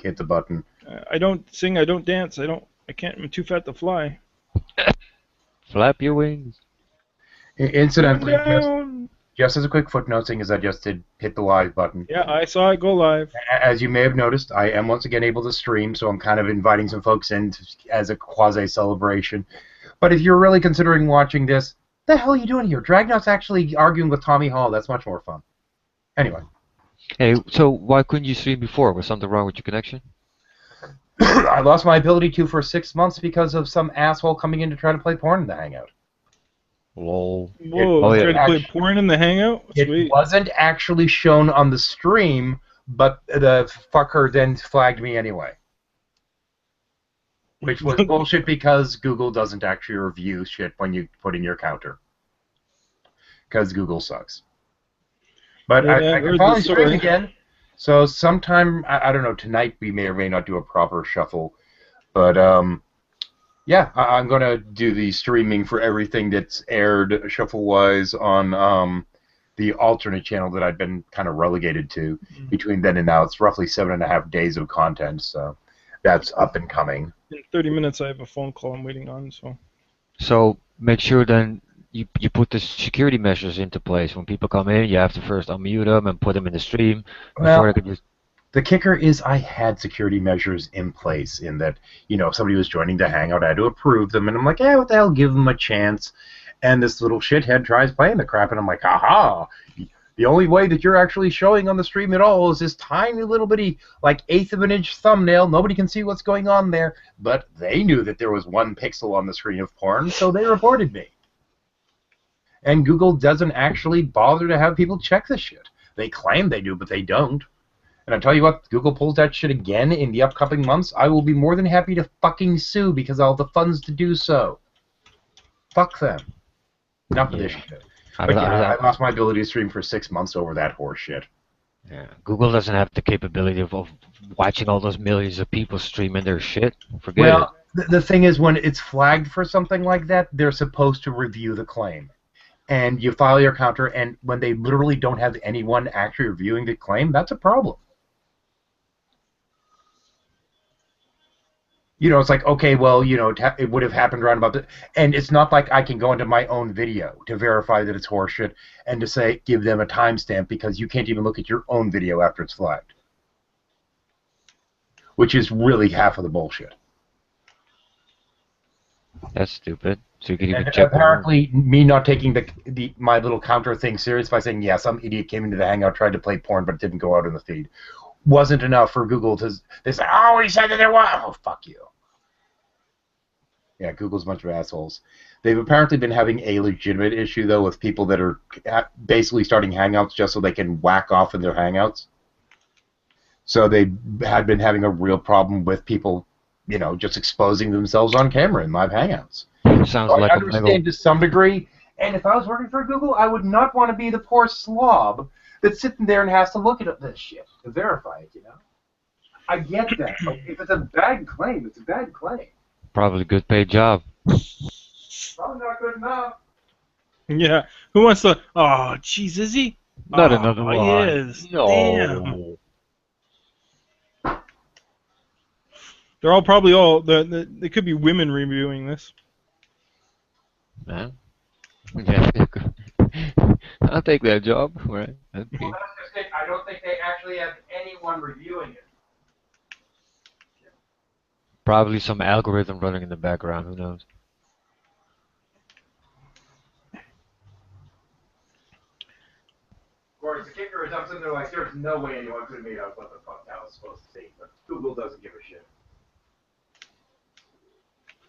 hit the button. I don't sing. I don't dance. I can't. I'm too fat to fly. Flap your wings. Incidentally, Down. just as a quick footnote, seeing as I just did hit the live button. Yeah, I saw it go live. As you may have noticed, I am once again able to stream, so I'm kind of inviting some folks in as a quasi-celebration. But if you're really considering watching this, the hell are you doing here? Dragnot's actually arguing with Tommy Hall. That's much more fun. Anyway. Hey, so why couldn't you stream before? Was something wrong with your connection? I lost my ability to for 6 months because of some asshole coming in to try to play porn in the Hangout. Lol. Whoa, yeah. tried to play porn in the Hangout? It Sweet. wasn't actually shown on the stream, but the fucker then flagged me anyway. Which was bullshit because Google doesn't actually review shit when you put in your counter. Because Google sucks. But Yeah, I can finally stream again. So sometime, I don't know, tonight we may or may not do a proper shuffle. But, yeah, I'm going to do the streaming for everything that's aired shuffle-wise on the alternate channel that I've been kind of relegated to between then and now. It's roughly 7.5 days of content, so that's up and coming. In 30 minutes, I have a phone call I'm waiting on. So make sure then you put the security measures into place. When people come in, you have to first unmute them and put them in the stream before they can use. The kicker is I had security measures in place in that, if somebody was joining the Hangout, I had to approve them, and I'm like, what the hell, give them a chance. And this little shithead tries playing the crap, and I'm like, aha! The only way that you're actually showing on the stream at all is this tiny little bitty, like, eighth of an inch thumbnail. Nobody can see what's going on there. But they knew that there was 1 pixel on the screen of porn, so they reported me. And Google doesn't actually bother to have people check this shit. They claim they do, but they don't. And I tell you what, Google pulls that shit again in the upcoming months, I will be more than happy to fucking sue because I'll have the funds to do so. Fuck them. Enough of this shit. But yeah, I lost my ability to stream for 6 months over that horse shit. Yeah, Google doesn't have the capability of watching all those millions of people streaming their shit. Forget it. The thing is, when it's flagged for something like that, they're supposed to review the claim. And you file your counter, and when they literally don't have anyone actually reviewing the claim, that's a problem. It's like, okay, well, it would have happened around about the... And it's not like I can go into my own video to verify that it's horseshit and to say, give them a timestamp because you can't even look at your own video after it's flagged. Which is really half of the bullshit. That's stupid. So you can even and check. Apparently, me not taking my little counter thing serious by saying, yeah, some idiot came into the Hangout, tried to play porn, but it didn't go out in the feed, wasn't enough for Google to... They say, oh, he said that there was... Oh, fuck you. Yeah, Google's a bunch of assholes. They've apparently been having a legitimate issue, though, with people that are basically starting Hangouts just so they can whack off in their Hangouts. So they had been having a real problem with people, just exposing themselves on camera in live Hangouts. Sounds like I understand to some degree, and if I was working for Google, I would not want to be the poor slob that's sitting there and has to look at this shit to verify it, I get that. But if it's a bad claim, it's a bad claim. Probably a good paid job. Probably not good enough. Yeah. Who wants to... Oh, jeez, is he? Not another one. He is. No. Damn. They're all probably all... They could be women reviewing this. Man. Yeah. I'll take that job. Right. Okay. Well, I don't think they actually have anyone reviewing it. Probably some algorithm running in the background. Who knows? Of course, the kicker is I'm sitting there like, there's no way anyone could have made out what the fuck that was supposed to say, but Google doesn't give a shit.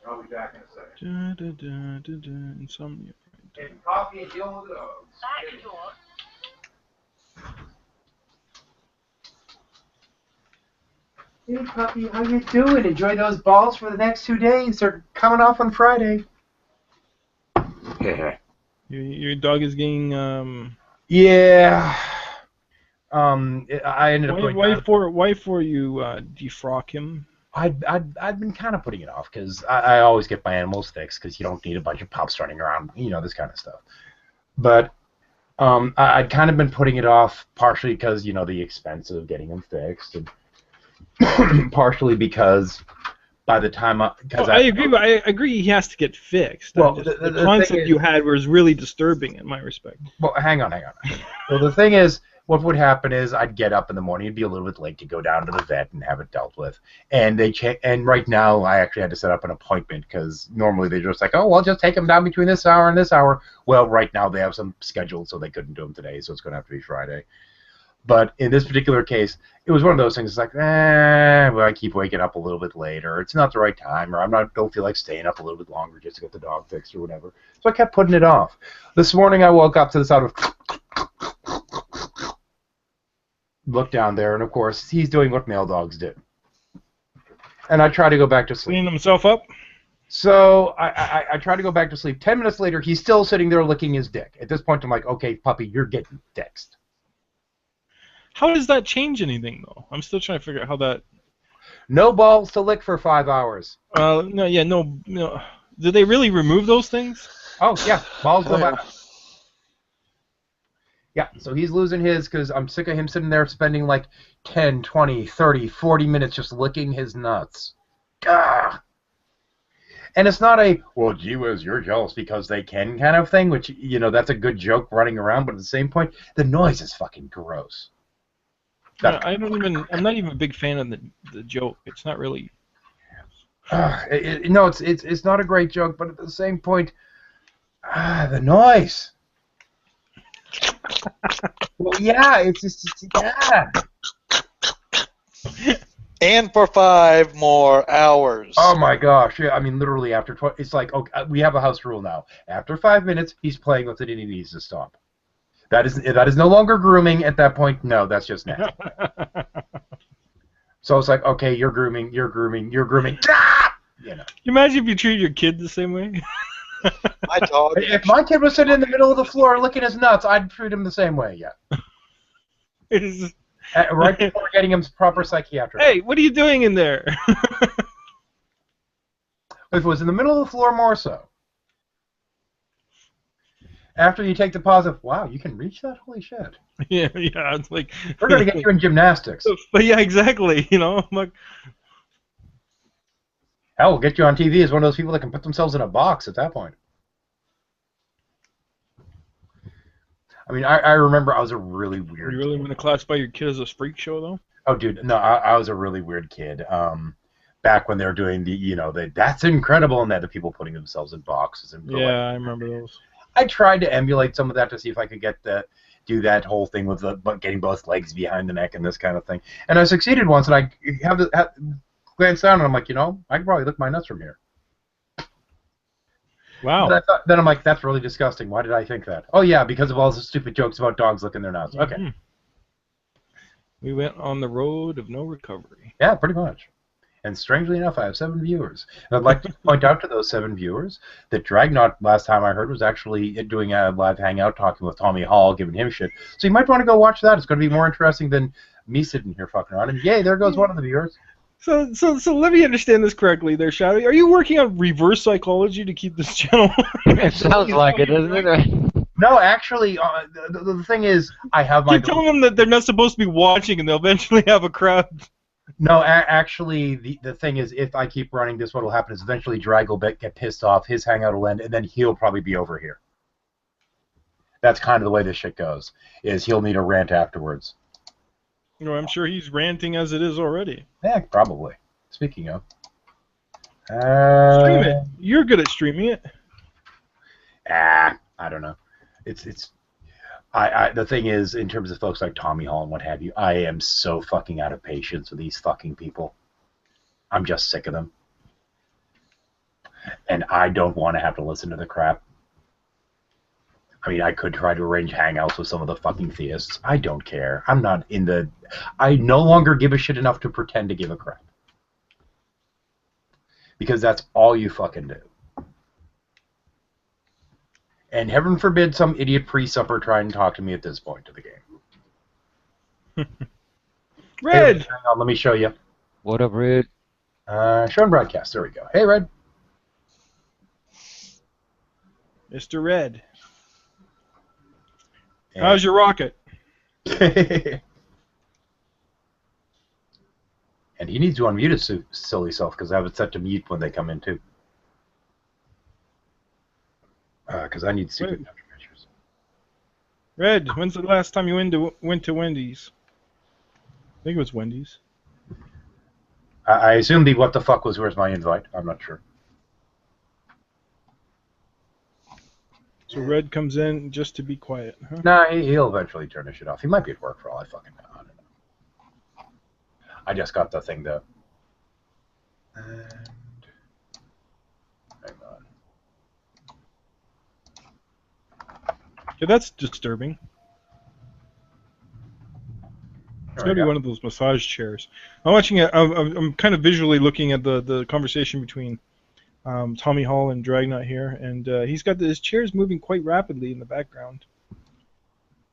I'll be back in a second. Insomnia. And coffee and deal with the dogs. Back door. Hey, puppy, how you doing? Enjoy those balls for the next 2 days. They're coming off on Friday. Yeah. Your dog is getting... Yeah. I ended up going Why for you defrock him? I'd been kind of putting it off because I always get my animals fixed because you don't need a bunch of pups running around, this kind of stuff. But I'd kind of been putting it off partially because, the expense of getting them fixed. And partially because by the time because Well, I agree. But I agree he has to get fixed. well, The the thing concept is, you had was really disturbing in my respect. well, hang on. Well, the thing is, what would happen is I'd get up in the morning, it'd be a little bit late to go down to the vet and have it dealt with, and and right now I actually had to set up an appointment because normally they just like, oh, well, just take them down between this hour and this hour. Well, right now they have some scheduled, so they couldn't do them today, so it's going to have to be Friday. But in this particular case, it was one of those things. It's like, well, I keep waking up a little bit later. It's not the right time, or don't feel like staying up a little bit longer just to get the dog fixed or whatever. So I kept putting it off. This morning I woke up to the sound of look down there, and of course he's doing what male dogs do. And I try to go back to sleep. Cleaning himself up. So I try to go back to sleep. 10 minutes later, he's still sitting there licking his dick. At this point, I'm like, okay, puppy, you're getting fixed. How does that change anything, though? I'm still trying to figure out how that. No balls to lick for 5 hours. No, yeah, no. Did they really remove those things? Oh, yeah, balls go Oh, yeah. back. Yeah, so he's losing his because I'm sick of him sitting there spending like 10, 20, 30, 40 minutes just licking his nuts. Gah! And it's not a, well, gee whiz, you're jealous because they can kind of thing, which, that's a good joke running around, but at the same point, the noise is fucking gross. Yeah, I'm not even a big fan of the joke. It's not really. No, it's not a great joke, but at the same point, the noise. Well, yeah, it's just yeah. And for 5 more hours. Oh my gosh! Yeah, I mean, literally after it's like, okay, we have a house rule now. After 5 minutes, he's playing with it and he needs to stop. That is no longer grooming at that point. No, that's just nasty. So it's like, okay, you're grooming. Ah! You imagine if you treated your kid the same way. My dog. If my kid was sitting in the middle of the floor licking his nuts, I'd treat him the same way. Yeah. It's Right before getting him proper psychiatric. Hey, what are you doing in there? If it was in the middle of the floor, more so. After you take the pause of, wow, you can reach that? Holy shit. Yeah, it's like. We're going to get you in gymnastics. But yeah, exactly. I'm like. Hell, we'll get you on TV as one of those people that can put themselves in a box at that point. I mean, I remember I was a really weird You really kid. want to classify your kid as a freak show, though? Oh, dude, no, I was a really weird kid. Back when they were doing that's incredible, and that the people putting themselves in boxes. And Yeah, I remember those. I tried to emulate some of that to see if I could do that whole thing with getting both legs behind the neck and this kind of thing. And I succeeded once, and I glanced down, and I'm like, I could probably lick my nuts from here. Wow. But then I'm like, that's really disgusting. Why did I think that? Oh, yeah, because of all the stupid jokes about dogs licking their nuts. Okay. Mhm. We went on the road of no recovery. Yeah, pretty much. And strangely enough, I have 7 viewers. And I'd like to point out to those 7 viewers that Dragnot, last time I heard, was actually doing a live hangout talking with Tommy Hall, giving him shit. So you might want to go watch that. It's going to be more interesting than me sitting here fucking around. And yay, there goes one of the viewers. So let me understand this correctly there, Shadow. Are you working on reverse psychology to keep this channel? It sounds like it, doesn't it? No, actually, the thing is, I have my... Keep telling them that they're not supposed to be watching and they'll eventually have a crowd. No, actually, the thing is, if I keep running this, what will happen is eventually Drag will get pissed off, his hangout will end, and then he'll probably be over here. That's kind of the way this shit goes, is he'll need a rant afterwards. I'm sure he's ranting as it is already. Yeah, probably. Speaking of. Stream it. You're good at streaming it. I don't know. The thing is, in terms of folks like Tommy Hall and what have you, I am so fucking out of patience with these fucking people. I'm just sick of them. And I don't want to have to listen to the crap. I mean, I could try to arrange hangouts with some of the fucking theists. I don't care. I'm not in the... I no longer give a shit enough to pretend to give a crap. Because that's all you fucking do. And heaven forbid some idiot pre-supper try and talk to me at this point of the game. Red! Hey, hang on, let me show you. What up, Red? Show and broadcast. There we go. Hey, Red. Mr. Red. How's your rocket? Hey, And he needs to unmute his silly self because I have it set to mute when they come in too. Because I need secret measures. Red, when's the last time you went to Wendy's? I think it was Wendy's. I assume the what the fuck was where's my invite. I'm not sure. So Red comes in just to be quiet, huh? Nah, he'll eventually turn his shit off. He might be at work for all I fucking know. I don't know. I just got the thing though. And hang on. Yeah, that's disturbing. It's gotta be one of those massage chairs. I'm watching it. I'm kind of visually looking at the conversation between Tommy Hall and Dragnot here, and he's got his chairs moving quite rapidly in the background.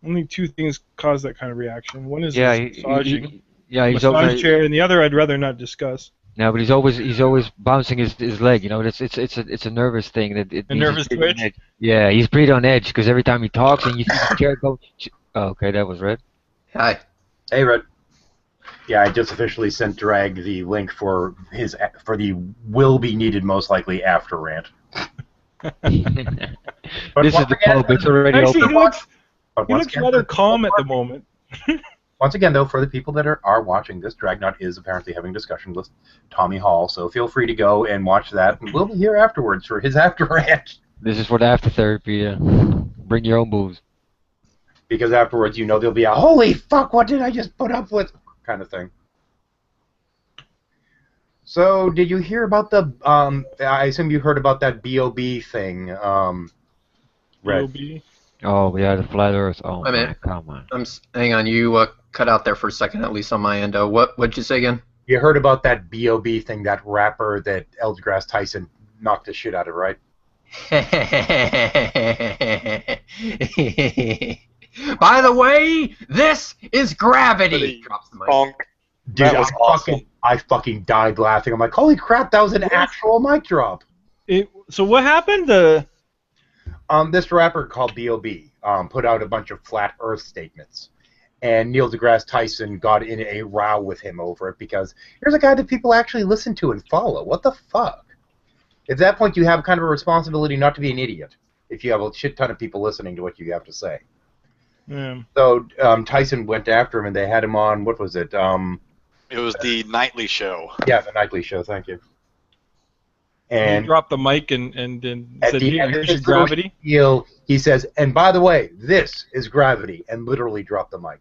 Only two things cause that kind of reaction. One is he's massage always chair, and the other I'd rather not discuss. No, but he's always bouncing his leg. You know, it's a nervous thing that it. A nervous twitch. Yeah, he's pretty on edge because every time he talks and you see the chair go. Oh, okay, that was Red. Hi. Hey, Red. Yeah, I just officially sent Drag the link for the will be needed most likely after rant. This is the pub. It's already Actually, open. he looks rather calm at the moment. Once again, though, for the people that are watching this, Dragnot is apparently having a discussion with Tommy Hall, so feel free to go and watch that, and we'll be here afterwards for his after rant. This is for the after therapy. Yeah. Bring your own booze. Because afterwards, you know, there'll be a holy fuck, what did I just put up with kind of thing. So, did you hear about the? I assume you heard about that BOB thing. Red. BOB? Oh yeah, the flat Earth. Oh Wait a minute. man, come on. Hang on. You cut out there for a second, at least on my end. What'd you say again? You heard about that BOB thing, that rapper that Eldgrass Tyson knocked the shit out of, right? By the way, this is gravity. Drops the mic. Bonk. Dude, That was awesome. I fucking died laughing. I'm like, holy crap, that was an actual mic drop. So what happened? This rapper called B.O.B. Put out a bunch of flat Earth statements, and Neil deGrasse Tyson got in a row with him over it because here's a guy that people actually listen to and follow. What the fuck? At that point, you have kind of a responsibility not to be an idiot if you have a shit ton of people listening to what you have to say. Yeah. So Tyson went after him, and they had him on, what was it? It was the nightly show. Yeah, the nightly show, thank you. He And dropped the mic and then at said, the end of here's his your gravity. spiel, he says, and by the way, this is gravity, and literally dropped the mic.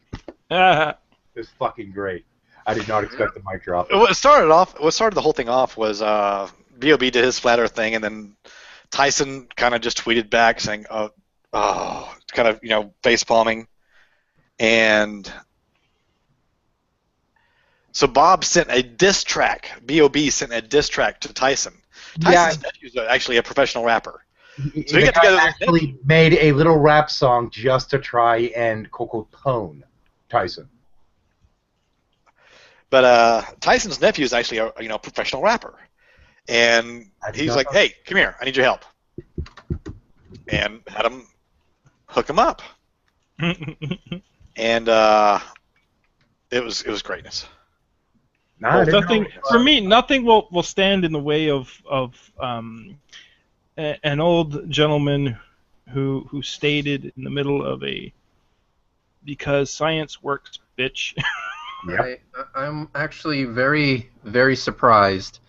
It was fucking great. I did not expect the mic drop. What started the whole thing off was B.O.B. did his flat Earth thing, and then Tyson kind of just tweeted back saying, kind of, face palming. And so Bob sent a diss track. B.O.B. sent a diss track to Tyson. Tyson's nephew is actually a professional rapper. So They actually made a little rap song just to try and tone Tyson. But Tyson's nephew is actually a professional rapper, and he's like, "Hey, come here, I need your help," and had him hook him up, and it was greatness. Nothing for me. Nothing will stand in the way of an old gentleman who stated in the middle of because science works, bitch. Yep. I'm actually very, very surprised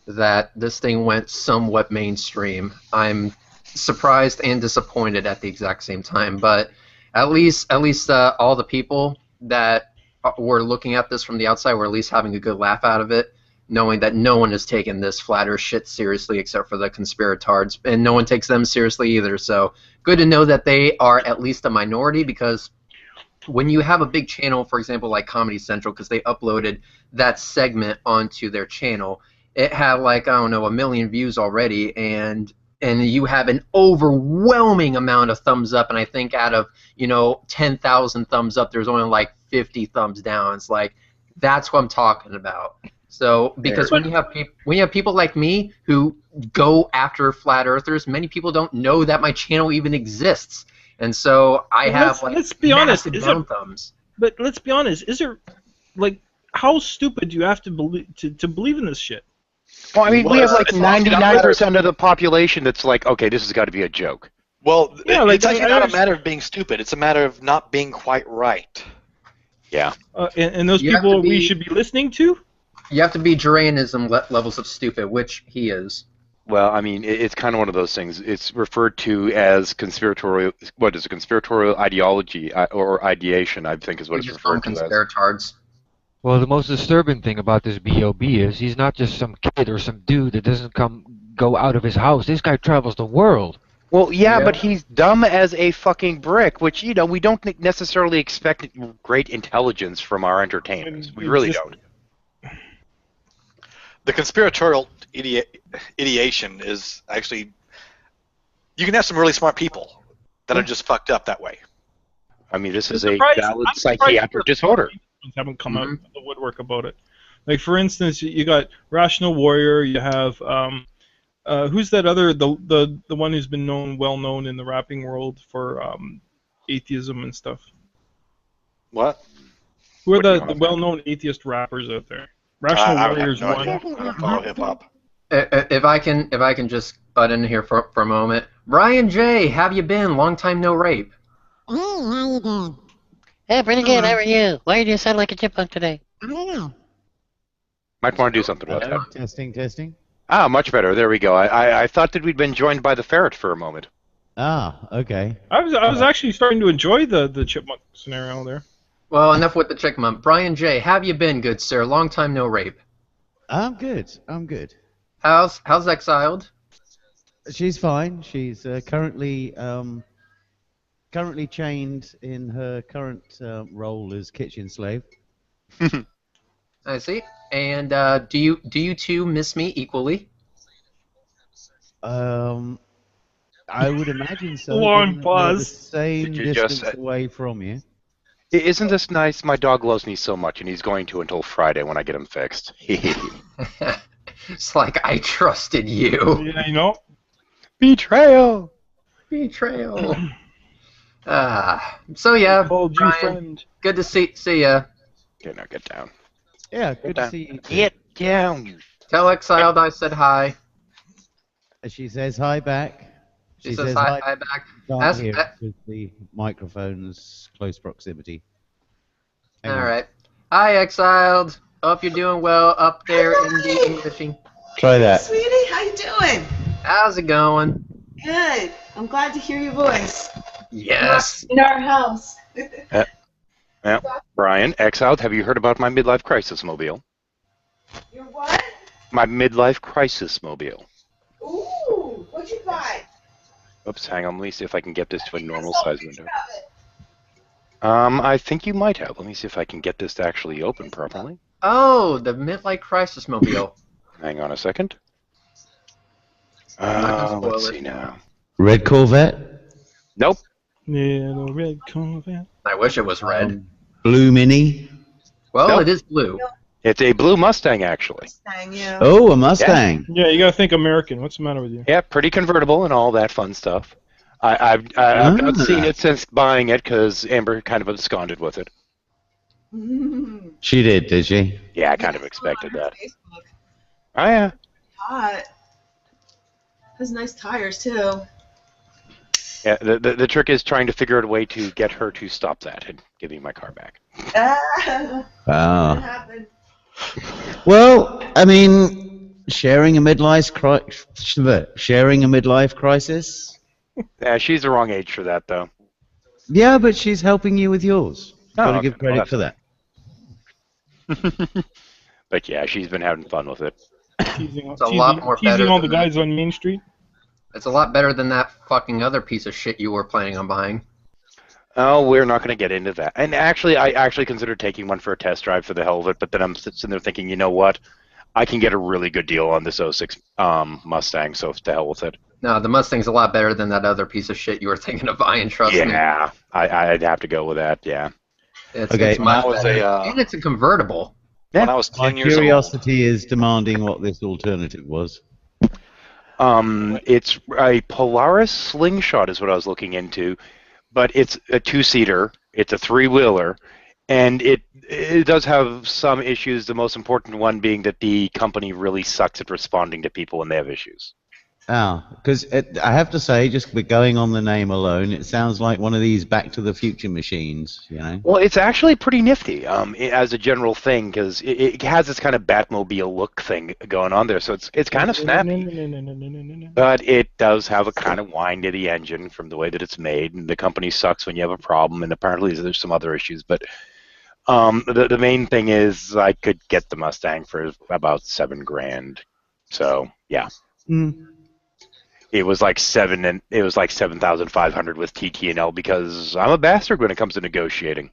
that this thing went somewhat mainstream. I'm surprised and disappointed at the exact same time. But at least all the people that were looking at this from the outside were at least having a good laugh out of it, knowing that no one has taken this flat Earth shit seriously except for the conspiratards, and no one takes them seriously either. So good to know that they are at least a minority, because when you have a big channel, for example, like Comedy Central, because they uploaded that segment onto their channel, it had like, I don't know, 1 million views already, and you have an overwhelming amount of thumbs up, and I think out of 10,000 thumbs up, there's only like 50 thumbs down. It's like, that's what I'm talking about. So because when you have people like me who go after flat earthers, many people don't know that my channel even exists. And so I have let's be honest, down thumbs. But let's be honest, is there, like, how stupid do you have to believe in this shit? Well, I mean, we have like it's 99% of the population that's like, okay, this has got to be a joke. Well, Yeah, it's like, actually not a matter of being stupid. It's a matter of not being quite right. Yeah. And those You have people to we be- should be listening to? You have to be Juranism levels of stupid, which he is. Well, I mean, it's kind of one of those things. It's referred to as conspiratorial. What is it? Conspiratorial ideology or ideation? I think is what We it's just call them referred to as. conspiratards. Well, the most disturbing thing about this B.O.B. is he's not just some kid or some dude that doesn't go out of his house. This guy travels the world. Well, yeah, Yeah. but he's dumb as a fucking brick, which we don't necessarily expect great intelligence from our entertainers. We really don't. The conspiratorial ideation is actually, you can have some really smart people that are just fucked up that way. I mean, this is I'm a surprised- valid I'm surprised psychiatric the disorder. haven't come out of the woodwork about it. Like, for instance, you got Rational Warrior. You have who's that other the one who's been well known in the rapping world for atheism and stuff. What? Who are What do you the want? well known atheist rappers out there? Rational I Warrior's have no one. idea. I don't follow hip hop. If I can just butt in here for a moment. Brian J, have you been? Long time no rape. Hey, how you doing? Hey, pretty good. How are you? Why do you sound like a chipmunk today? I don't know. Might want to do something about that. Testing, testing. Ah, much better. There we go. I thought that we'd been joined by the ferret for a moment. Ah, okay. I was actually starting to enjoy the chipmunk scenario there. Well, enough with the chick mum. Brian J, have you been, good sir? Long time no rape. I'm good. I'm good. How's Exiled? She's fine. She's currently chained in her current role as kitchen slave. I see. And do you two miss me equally? I would imagine so. Long given that we're pause. The same Did you just distance away from you. Isn't this nice? My dog loves me so much, and he's going to until Friday when I get him fixed. It's like I trusted you. Yeah, you know. Betrayal! Betrayal. So yeah, Called you Brian, friend. good to see ya. Okay, now get down. Yeah, good to down. see you. too. Get down, you. Tell Exiled I said hi. She says hi back. She says hi back. Can't Ask- hear it with the microphone's close proximity. Hang All on. right. Hi, Exiled. Hope you're doing well up there in the Englishing. Try that. Sweetie, how you doing? How's it going? Good. I'm glad to hear your voice. Yes. In our house. Brian, Exiled, have you heard about my midlife crisis mobile? Your what? My midlife crisis mobile. Ooh, what'd you buy? Oops, hang on. Let me see if I can get this to a normal size window. Of it. I think you might have. Let me see if I can get this to actually open properly. Oh, the midlife crisis mobile. Hang on a second. not gonna spoil Let's it. see now. Red Corvette. Nope. Yeah, the red Corvette. I wish it was red. Blue Mini. Well, Nope. it is blue. It's a blue Mustang, actually. Dang you. Oh, a Mustang. Yeah, you gotta think American. What's the matter with you? Yeah, pretty convertible and all that fun stuff. I've not seen it since buying it because Amber kind of absconded with it. She did she? Yeah, I kind of expected that. Facebook. Oh, yeah. Hot. Has nice tires too. Yeah, the trick is trying to figure out a way to get her to stop that and give me my car back. What Ah. happened? Well, I mean, sharing a midlife crisis. Yeah, she's the wrong age for that, though. Yeah, but she's helping you with yours. Oh, Got to okay. give credit Well, for that. But yeah, she's been having fun with it. Teasing, It's a lot more better teasing all the than that. guys on Main Street. It's a lot better than that fucking other piece of shit you were planning on buying. Oh, we're not going to get into that. And actually, I actually considered taking one for a test drive for the hell of it, but then I'm sitting there thinking, you know what? I can get a really good deal on this '06 Mustang, so to hell with it. No, the Mustang's a lot better than that other piece of shit you were thinking of buying, trust me. Yeah, I'd have to go with that, yeah. Okay, It's much I was better. a, And it's a convertible. When I was My 10 years old. curiosity is demanding what this alternative was. It's a Polaris Slingshot is what I was looking into, but it's a two-seater, it's a three-wheeler, And it does have some issues, the most important one being that the company really sucks at responding to people when they have issues. Oh, because I have to say, just with going on the name alone, it sounds like one of these Back to the Future machines, you know? Well, it's actually pretty nifty as a general thing, because it has this kind of Batmobile look thing going on there, so it's kind of snappy. But it does have a kind of whine to the engine from the way that it's made, and the company sucks when you have a problem, and apparently there's some other issues, but the main thing is I could get the Mustang for about $7,000. So yeah. Mm. It was like 7,500 with TT&L because I'm a bastard when it comes to negotiating.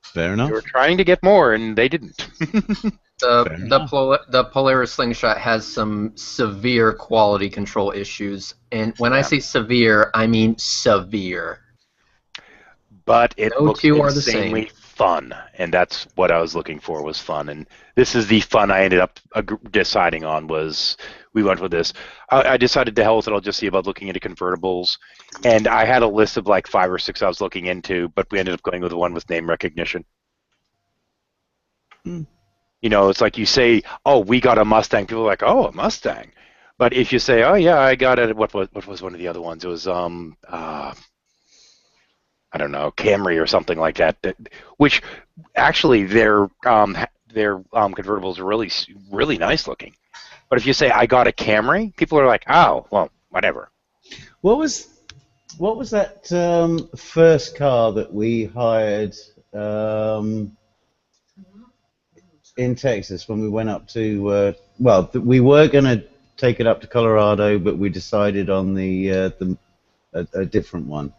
Fair enough. They were trying to get more and they didn't. The Polaris Slingshot has some severe quality control issues, and when I say severe, I mean severe. But it No looks two are the insanely same. fun, and that's what I was looking for was fun. And this is the fun I ended up deciding on was we went with this. I decided to hell with it. I'll just see about looking into convertibles, and I had a list of like 5 or 6 I was looking into, but we ended up going with the one with name recognition. Hmm. You know, it's like you say, "Oh, we got a Mustang." People are like, "Oh, a Mustang," but if you say, "Oh yeah, I got it," what was one of the other ones? It was I don't know, Camry or something like that. Which actually their convertibles are really nice looking. But if you say I got a Camry, people are like, oh, well, whatever. What was that first car that we hired in Texas when we went up to? We were going to take it up to Colorado, but we decided on a different one.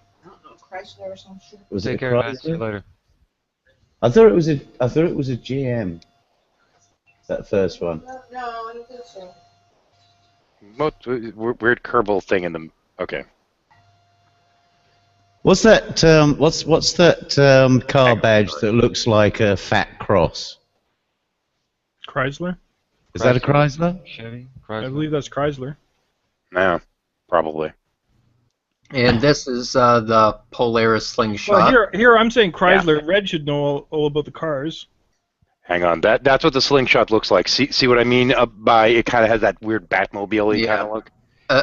Chrysler or some shit. Was Take it a care, man. See you Chrysler? later. I thought it was a GM. That first one. No, I don't think so. What weird Kerbal thing in the okay. What's that? What's that car badge that looks like a fat cross? Chrysler? Is that a Chrysler? Chevy? I Chrysler? believe that's Chrysler. No, probably. And this is the Polaris Slingshot. Well, here I'm saying Chrysler. Red should know all about the cars. Hang on, that's what the Slingshot looks like. See what I mean? By it kind of has that weird Batmobile-y kind of look.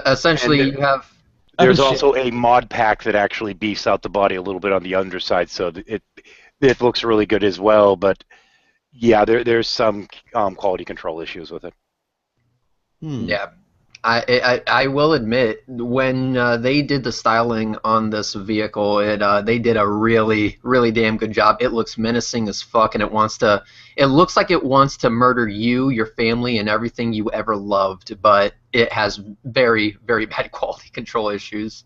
Essentially, you have. There's also a mod pack that actually beefs out the body a little bit on the underside, so it looks really good as well. But yeah, there's some quality control issues with it. Yeah, I will admit when they did the styling on this vehicle, they did a really damn good job. It looks menacing as fuck, and it looks like it wants to murder you, your family, and everything you ever loved. But it has very bad quality control issues.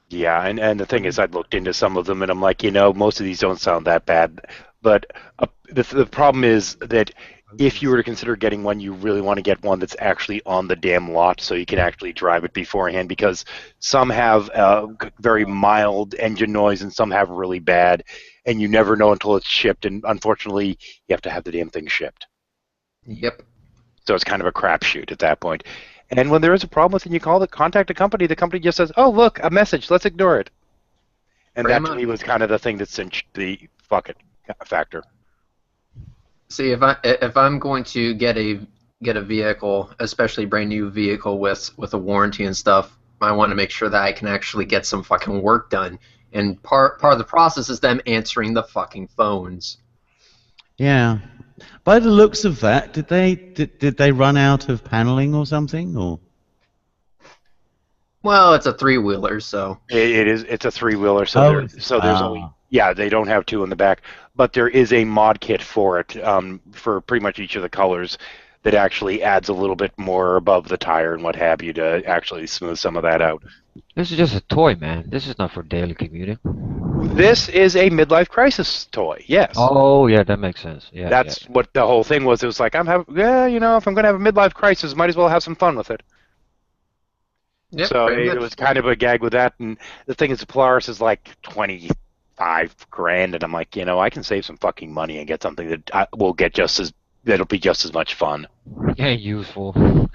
Yeah, and the thing is, I'd looked into some of them, and I'm like, most of these don't sound that bad. But the problem is that if you were to consider getting one, you really want to get one that's actually on the damn lot so you can actually drive it beforehand, because some have very mild engine noise and some have really bad, and you never know until it's shipped, and unfortunately, you have to have the damn thing shipped. Yep. So it's kind of a crapshoot at that point. And when there is a problem with it, you contact the company just says, oh, look, a message, let's ignore it. And that to me was kind of the thing that cinched the fuck it factor. See, if I'm going to get a vehicle, especially a brand new vehicle with a warranty and stuff, I want to make sure that I can actually get some fucking work done. And part of the process is them answering the fucking phones. Yeah. By the looks of that, did they run out of paneling or something, or? Well, it's a 3-wheeler, so. It's a 3-wheeler, so there's only they don't have 2 in the back, but there is a mod kit for it for pretty much each of the colors that actually adds a little bit more above the tire and what have you to actually smooth some of that out. This is just a toy, man. This is not for daily commuting. This is a midlife crisis toy, yes. Oh, yeah, that makes sense. Yeah, that's what the whole thing was. It was like, if I'm going to have a midlife crisis, might as well have some fun with it. Yep, so it was kind of a gag with that, and the thing is, the Polaris is like $25,000, and I'm like, I can save some fucking money and get something that will get that'll be just as much fun. Yeah, useful.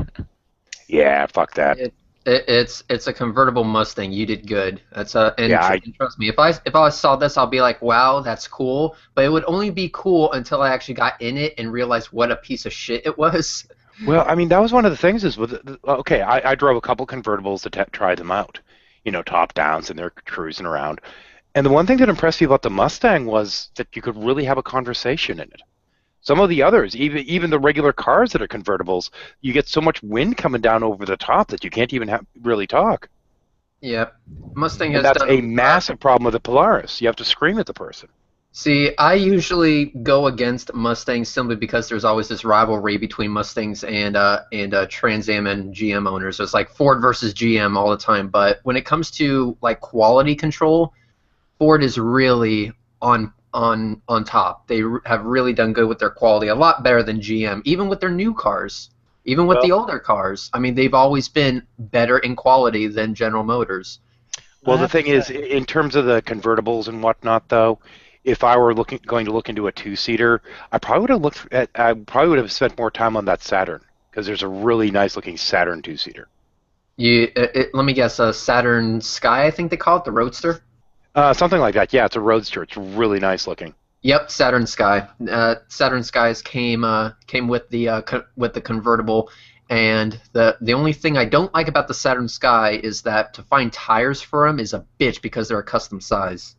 Yeah, fuck that. It's a convertible Mustang. You did good. That's Yeah, and trust me, if I saw this, I'll be like, wow, that's cool. But it would only be cool until I actually got in it and realized what a piece of shit it was. well, I mean, that was one of the things is with okay, I drove a couple convertibles to try them out, top downs, and they're cruising around. And the one thing that impressed me about the Mustang was that you could really have a conversation in it. Some of the others, even the regular cars that are convertibles, you get so much wind coming down over the top that you can't even really talk. Yep, Mustang And has that's done. a massive problem with the Polaris. You have to scream at the person. See, I usually go against Mustangs simply because there's always this rivalry between Mustangs and Trans Am and GM owners. So it's like Ford versus GM all the time. But when it comes to like quality control, Ford is really on top. They have really done good with their quality, a lot better than GM, even with their new cars, even with the older cars. I mean, they've always been better in quality than General Motors. Well, the thing is, in terms of the convertibles and whatnot, though, if I were going to look into a two-seater, I probably would have spent more time on that Saturn because there's a really nice-looking Saturn two-seater. Let me guess, Saturn Sky, I think they call it, the Roadster. Something like that. Yeah, it's a Roadster. It's really nice looking. Yep, Saturn Sky. Saturn Skies came with the convertible, and the only thing I don't like about the Saturn Sky is that to find tires for them is a bitch because they're a custom size.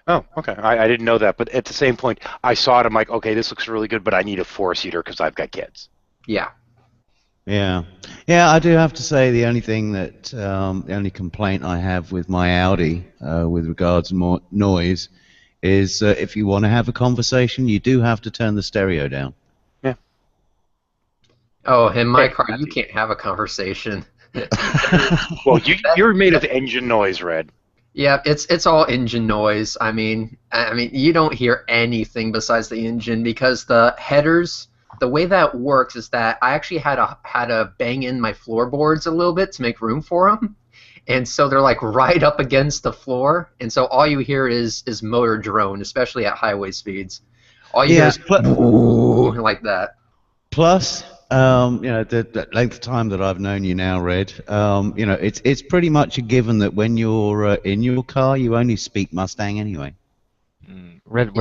Oh, okay. I didn't know that, but at the same point, I saw it. I'm like, okay, this looks really good, but I need a four-seater because I've got kids. Yeah. Yeah, yeah. I do have to say the only thing that the only complaint I have with my Audi with regards to noise is if you want to have a conversation, you do have to turn the stereo down. Yeah. Oh, in my car, you can't have a conversation. Well, you're made of engine noise, Red. Yeah, it's all engine noise. I mean, you don't hear anything besides the engine because the headers. The way that works is that I actually had to bang in my floorboards a little bit to make room for them, and so they're like right up against the floor, and so all you hear is motor drone, especially at highway speeds. All you hear is like that. Plus, the length of time that I've known you now, Red, it's pretty much a given that when you're in your car, you only speak Mustang anyway. Red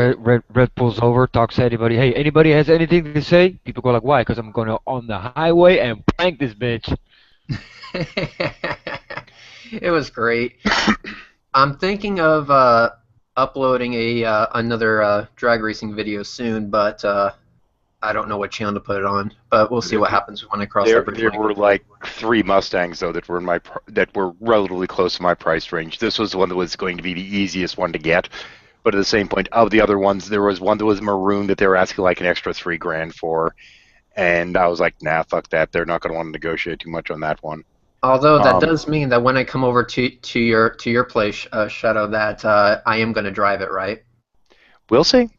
pulls over, talks to anybody. Hey, anybody has anything to say? People go like, why? Because I'm going on the highway and prank this bitch. It was great. I'm thinking of uploading another drag racing video soon, but I don't know what channel to put it on. But we'll see what happens when I cross that bridge. There were like 3 Mustangs though that were relatively close to my price range. This was the one that was going to be the easiest one to get. But at the same point, of the other ones, there was one that was maroon that they were asking like an extra $3,000 for, and I was like, nah, fuck that. They're not going to want to negotiate too much on that one. Although that does mean that when I come over to your place, Shadow, that I am going to drive it, right? We'll see.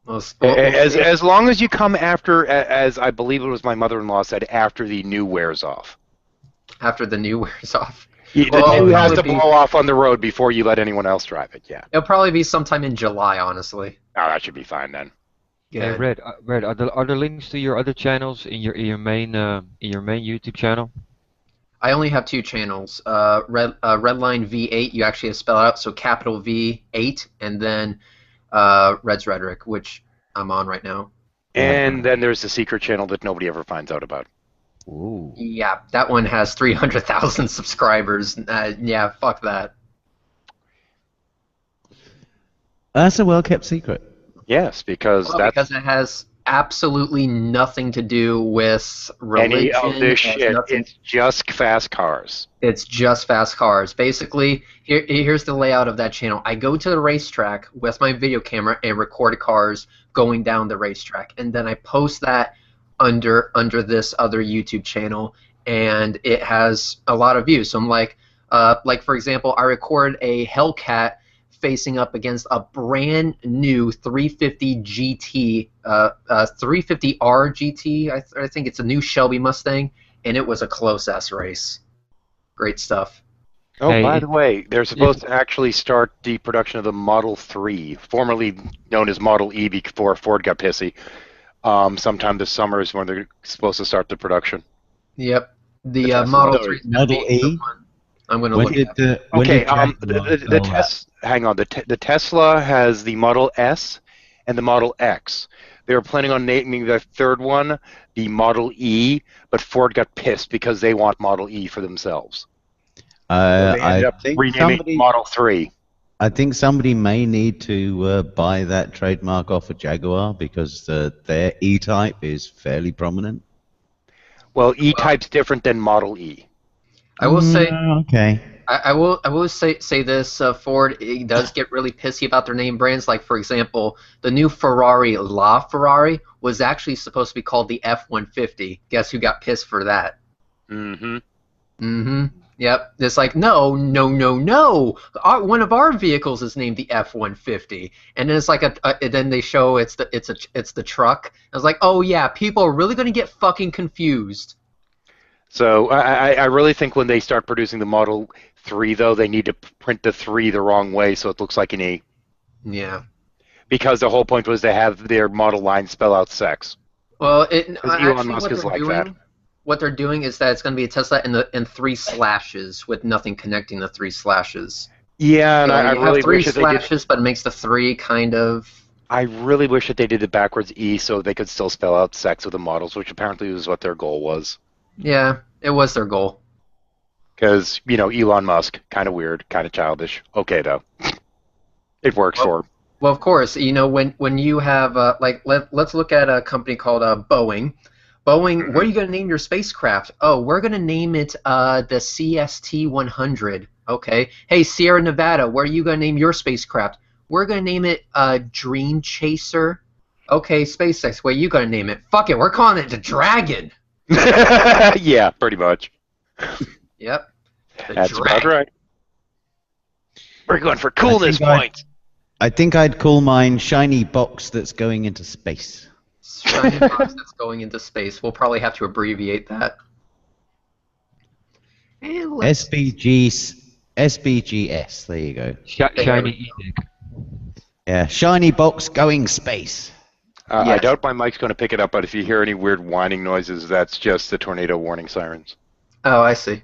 We'll as long as you come after, as I believe it was my mother-in-law said, after the new wears off. After the new wears off. The new has to blow off on the road before you let anyone else drive it. Yeah. It'll probably be sometime in July, honestly. Oh, that should be fine then. Hey, Red, are there links to your other channels in your main YouTube channel? I only have 2 channels. Redline V8, you actually have to spell out, so capital V8, and then Red's Rhetoric, which I'm on right now. And then there's the secret channel that nobody ever finds out about. Ooh. Yeah, that one has 300,000 subscribers. Yeah, fuck that. That's a well-kept secret. Yes, because because it has absolutely nothing to do with religion. Any of this shit. It's just fast cars. It's just fast cars. Basically, here's the layout of that channel. I go to the racetrack with my video camera and record cars going down the racetrack, and then I post that under this other YouTube channel, and it has a lot of views. So I'm like for example, I record a Hellcat facing up against a brand new 350 GT, 350R GT. I think it's a new Shelby Mustang, and it was a close-ass race. Great stuff. Oh, hey, by the way, they're supposed to actually start the production of the Model 3, formerly known as Model E before Ford got pissy. Sometime this summer is when they're supposed to start the production. Yep. The Tesla. Model Sorry. 3 is gonna Model be the E? one I'm going to When look did at. the when Okay, did Jaguar the sell that? hang on. The Tesla has the Model S and the Model X. They were planning on naming the third one the Model E, but Ford got pissed because they want Model E for themselves. So they ended I up think renaming it Model 3. I think somebody may need to buy that trademark off of Jaguar because their E-Type is fairly prominent. Well, Well, E-Type's different than Model E. I will say, Okay. I will say this: Ford does get really pissy about their name brands. Like for example, the new Ferrari LaFerrari was actually supposed to be called the F-150. Guess who got pissed for that? Mm-hmm. Mm-hmm. Yep. It's like no, no, no, no. One of our vehicles is named the F-150, and then it's like then they show it's the truck. I was like, oh yeah, people are really going to get fucking confused. So I really think when they start producing the Model 3, though, they need to print the 3 the wrong way so it looks like an E. Yeah. Because the whole point was to have their model line spell out sex. Well, Because Elon Musk is like that. What they're doing is that it's going to be a Tesla in 3 slashes with nothing connecting the 3 slashes. Yeah, and So I you really have 3 wish that they did. slashes, but it makes the 3 kind of. I really wish that they did the backwards E so they could still spell out sex with the models, which apparently was what their goal was. Yeah, it was their goal. Because, Elon Musk, kind of weird, kind of childish. Okay, though. It works for him. Well, of course, when you have let's look at a company called Boeing. Boeing, what are you going to name your spacecraft? Oh, we're going to name it the CST-100. Okay. Hey, Sierra Nevada, what are you going to name your spacecraft? We're going to name it Dream Chaser. Okay, SpaceX, what are you going to name it? Fuck it, we're calling it the Dragon. Yeah, pretty much. Yep. That's about right. We're going for coolness points. I think I'd call mine Shiny Box That's Going Into Space. Shiny box that's going into space. We'll probably have to abbreviate that. SBGS. There you go. Shiny E-Dick. Yeah, Shiny Box Going Space. I Yes. doubt my mic's going to pick it up, but if you hear any weird whining noises, that's just the tornado warning sirens. Oh, I see.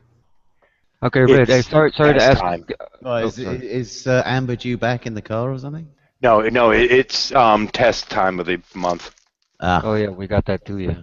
Okay, Red. Hey, It's sorry to test ask. time. Is Amber due back in the car or something? No, it's test time of the month. Oh yeah, we got that too. Yeah.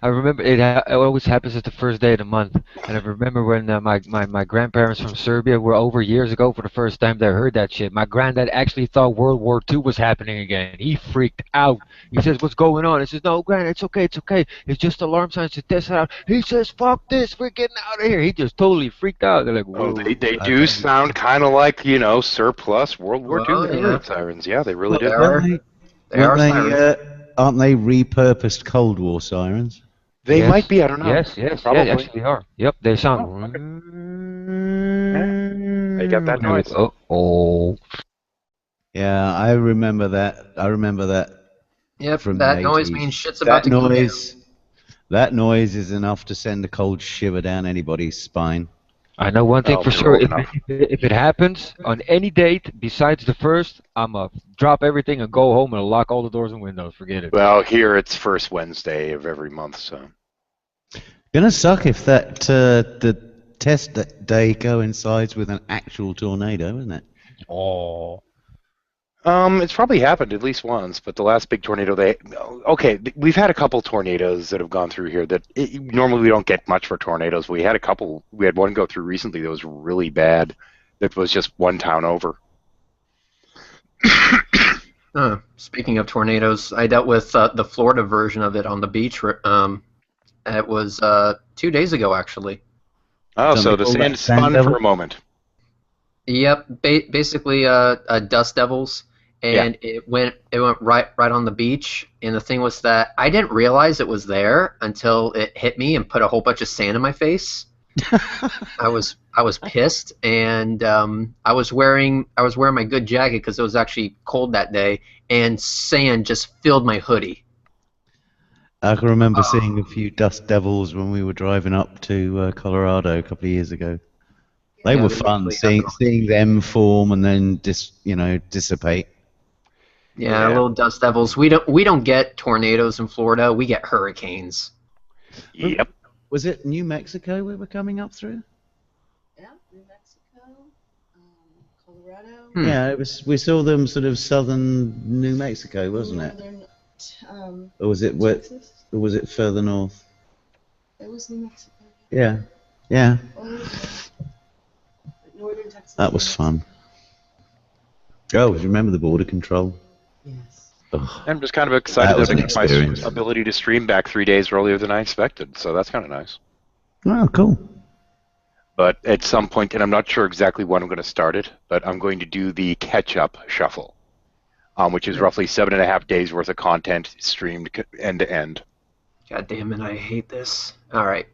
I remember it always happens at the first day of the month, and I remember when my grandparents from Serbia were over years ago for the first time they heard that shit. My granddad actually thought World War II was happening again. He freaked out. He says, "What's going on?" I says, "No, Grand, it's okay, it's okay. It's just alarm signs to test it out." He says, "Fuck this, we're getting out of here." He just totally freaked out. They're like, Oh, "Whoa." they do sound kind of like, surplus World War Well, II yeah. sirens. Yeah, they really Well, do. They are sirens. Aren't they repurposed Cold War sirens? They Yes. might be, I don't know. Yes, Probably. yeah, actually they are. Yep, they sound. They got that There we noise. go. Oh. Yeah, I remember that. Yep, from that the noise 80s. means shit's about to go down. That noise is enough to send a cold shiver down anybody's spine. I know one thing Oh, for they're sure. old If enough. if it happens on any date besides the first, I'ma drop everything and go home and lock all the doors and windows. Forget it. Well, here it's first Wednesday of every month, so. Gonna suck if the test day coincides with an actual tornado, isn't it? Oh. It's probably happened at least once, but the last big tornado we've had a couple tornadoes that have gone through here normally we don't get much for tornadoes. We had one go through recently that was really bad. That was just one town over. Speaking of tornadoes, I dealt with the Florida version of it on the beach. It was 2 days ago, actually. Oh, Don't so they the call sand that spun sand for devil? a moment. Yep, basically dust devils, and it went right on the beach. And the thing was that I didn't realize it was there until it hit me and put a whole bunch of sand in my face. I was pissed, and I was wearing my good jacket because it was actually cold that day, and sand just filled my hoodie. I can remember seeing a few dust devils when we were driving up to Colorado a couple of years ago. They Yeah, were they fun, usually happen. seeing them form and then dissipate. Yeah, Yeah. little dust devils. We don't get tornadoes in Florida. We get hurricanes. Yep. Was it New Mexico we were coming up through? Yeah, New Mexico, Colorado. Yeah, it was. We saw them sort of southern New Mexico, wasn't it? Northern, Or was it where? Texas. Or was it further north? It was New Mexico. Yeah, yeah. Oh, yeah. Northern Texas. That was fun. Oh, remember the border control? Yes. Ugh. I'm just kind of excited That was that an I got my experience. ability to stream back 3 days earlier than I expected, so that's kind of nice. Oh, cool. But at some point, and I'm not sure exactly when I'm going to start it, but I'm going to do the catch-up shuffle, which is roughly 7.5 days worth of content streamed end to end. God damn it, I hate this. Alright.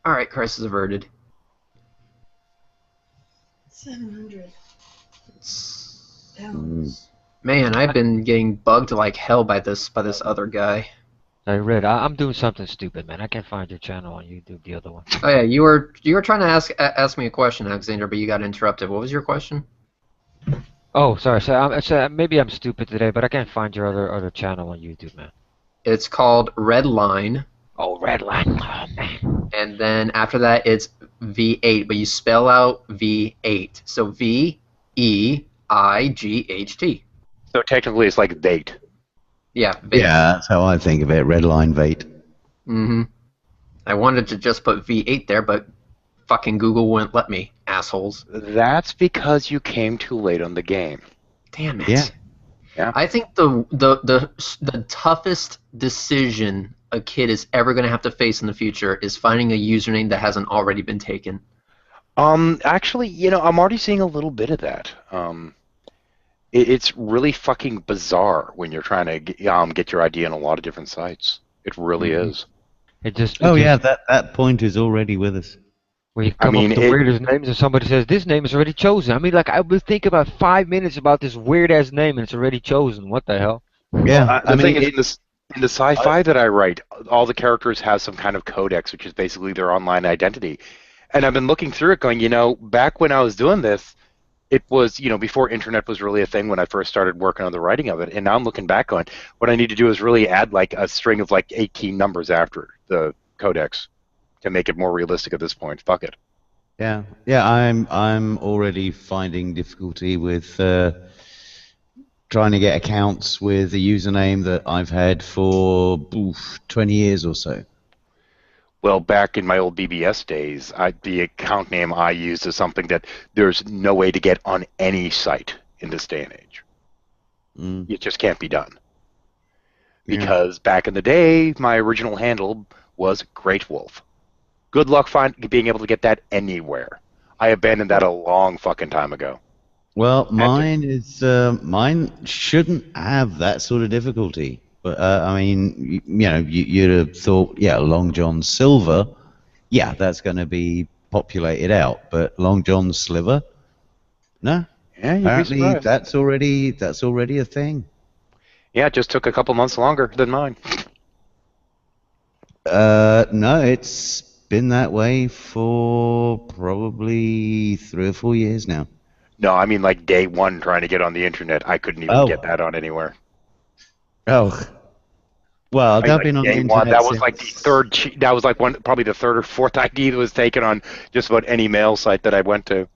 Alright, crisis averted. 700 Mm. pounds. Man, I've been getting bugged like hell by this other guy. Hey, Red, I'm doing something stupid, man. I can't find your channel on YouTube, the other one. Oh yeah, you were trying to ask me a question, Alexander, but you got interrupted. What was your question? Oh, sorry. So maybe I'm stupid today, but I can't find your other channel on YouTube, man. It's called Red Line. Oh, Red Line. Oh, man. And then after that, it's V8, but you spell out V8. So V-E-I-G-H-T. So technically, it's like date. Yeah, V8. Yeah, that's how I think of it. Red line Vate. Mm-hmm. I wanted to just put V8 there, but fucking Google wouldn't let me, assholes. That's because you came too late on the game. Damn it. Yeah. Yeah. I think the toughest decision a kid is ever going to have to face in the future is finding a username that hasn't already been taken. Actually, I'm already seeing a little bit of that. It's really fucking bizarre when you're trying to get your ID on a lot of different sites. It really is. Yeah, that point is already with us. Where you come up with the weirdest names and somebody says, this name is already chosen. I mean, like, I would think about 5 minutes about this weird-ass name and it's already chosen. What the hell? Yeah, the thing is, in the sci-fi that I write, all the characters have some kind of codex, which is basically their online identity. And I've been looking through it going, back when I was doing this, it was, before internet was really a thing when I first started working on the writing of it. And now I'm looking back on what I need to do is really add like a string of like 18 numbers after the codex to make it more realistic at this point. Fuck it. Yeah, I'm already finding difficulty with trying to get accounts with a username that I've had for 20 years or so. Well, back in my old BBS days, the account name I used is something that there's no way to get on any site in this day and age. It just can't be done. Because back in the day, my original handle was Great Wolf. Good luck being able to get that anywhere. I abandoned that a long fucking time ago. Well, mine shouldn't have that sort of difficulty. But I mean, you'd have thought, Long John Silver, that's going to be populated out. But Long John Sliver, no. Yeah, apparently that's already a thing. Yeah, it just took a couple months longer than mine. No, it's been that way for probably 3 or 4 years now. No, I mean like day one trying to get on the internet. I couldn't even get that on anywhere. Oh. Well, I've been on the internet that was like the third. That was like probably the third or fourth ID that was taken on just about any mail site that I went to.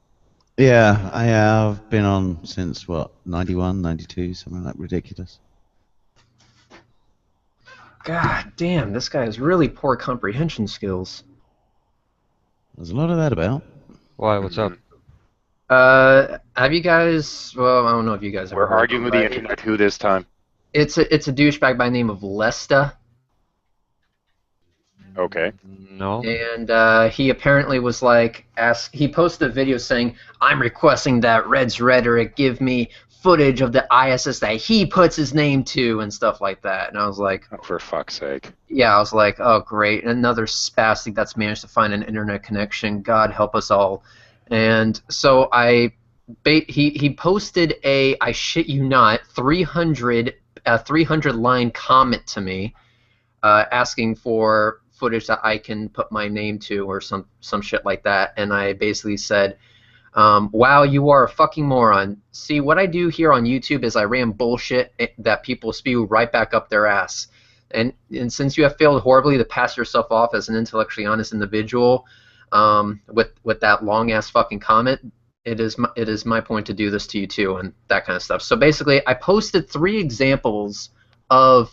Yeah, I have been on since 91, 92, something like ridiculous. God damn, this guy has really poor comprehension skills. There's a lot of that about. Why? What's up? Have you guys? Well, I don't know if you guys. We're arguing with the internet. Who this time? It's a douchebag by the name of Lesta. Okay. No. And he apparently was like, he posted a video saying, "I'm requesting that Red's Rhetoric give me footage of the ISS that he puts his name to," and stuff like that. And I was like, oh, for fuck's sake. Yeah, I was like, oh great, another spastic that's managed to find an internet connection. God help us all. And so he posted a, I shit you not, 300 line comment to me, asking for footage that I can put my name to or some shit like that. And I basically said, wow, you are a fucking moron. See, what I do here on YouTube is I ram bullshit that people spew right back up their ass. And since you have failed horribly to pass yourself off as an intellectually honest individual, with that long ass fucking comment, it is my point to do this to you too, and that kind of stuff. So basically, I posted 3 examples of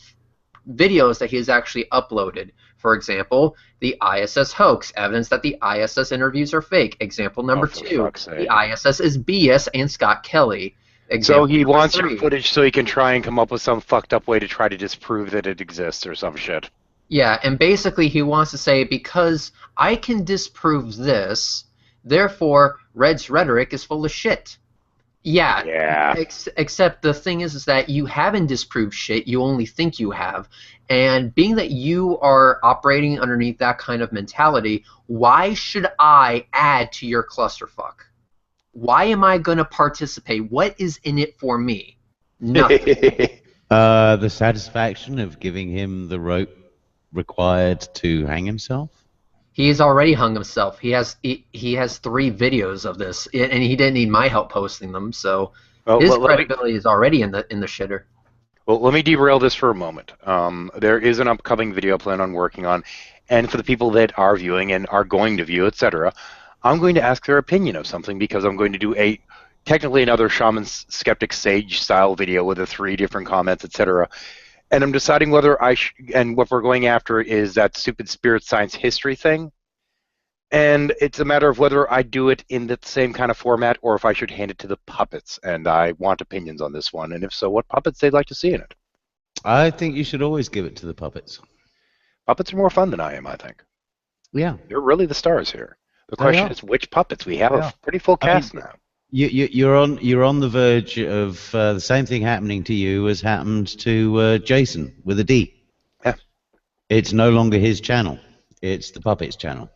videos that he has actually uploaded. For example, the ISS hoax, evidence that the ISS interviews are fake. Example number 2, the ISS is BS and Scott Kelly. So he wants number your 3. footage so he can try and come up with some fucked up way to try to disprove that it exists or some shit. Yeah, and basically he wants to say, because I can disprove this, therefore Red's rhetoric is full of shit. Yeah. Except the thing is that you haven't disproved shit, you only think you have. And being that you are operating underneath that kind of mentality, why should I add to your clusterfuck? Why am I going to participate? What is in it for me? Nothing. The satisfaction of giving him the rope required to hang himself? He has already hung himself. He has 3 videos of this, and he didn't need my help posting them. So his credibility is already in the shitter. Well, let me derail this for a moment. There is an upcoming video I plan on working on, and for the people that are viewing and are going to view, etc., I'm going to ask their opinion of something because I'm going to do technically another Shaman Skeptic Sage style video with the 3 different comments, etc. And I'm deciding whether and what we're going after is that stupid spirit science history thing. And it's a matter of whether I do it in the same kind of format or if I should hand it to the puppets. And I want opinions on this one. And if so, what puppets they'd like to see in it. I think you should always give it to the puppets. Puppets are more fun than I am, I think. Yeah. They're really the stars here. The question is which puppets? We have a pretty full cast now. You're on the verge of the same thing happening to you as happened to Jason with a D. Yeah. It's no longer his channel. It's the puppets channel.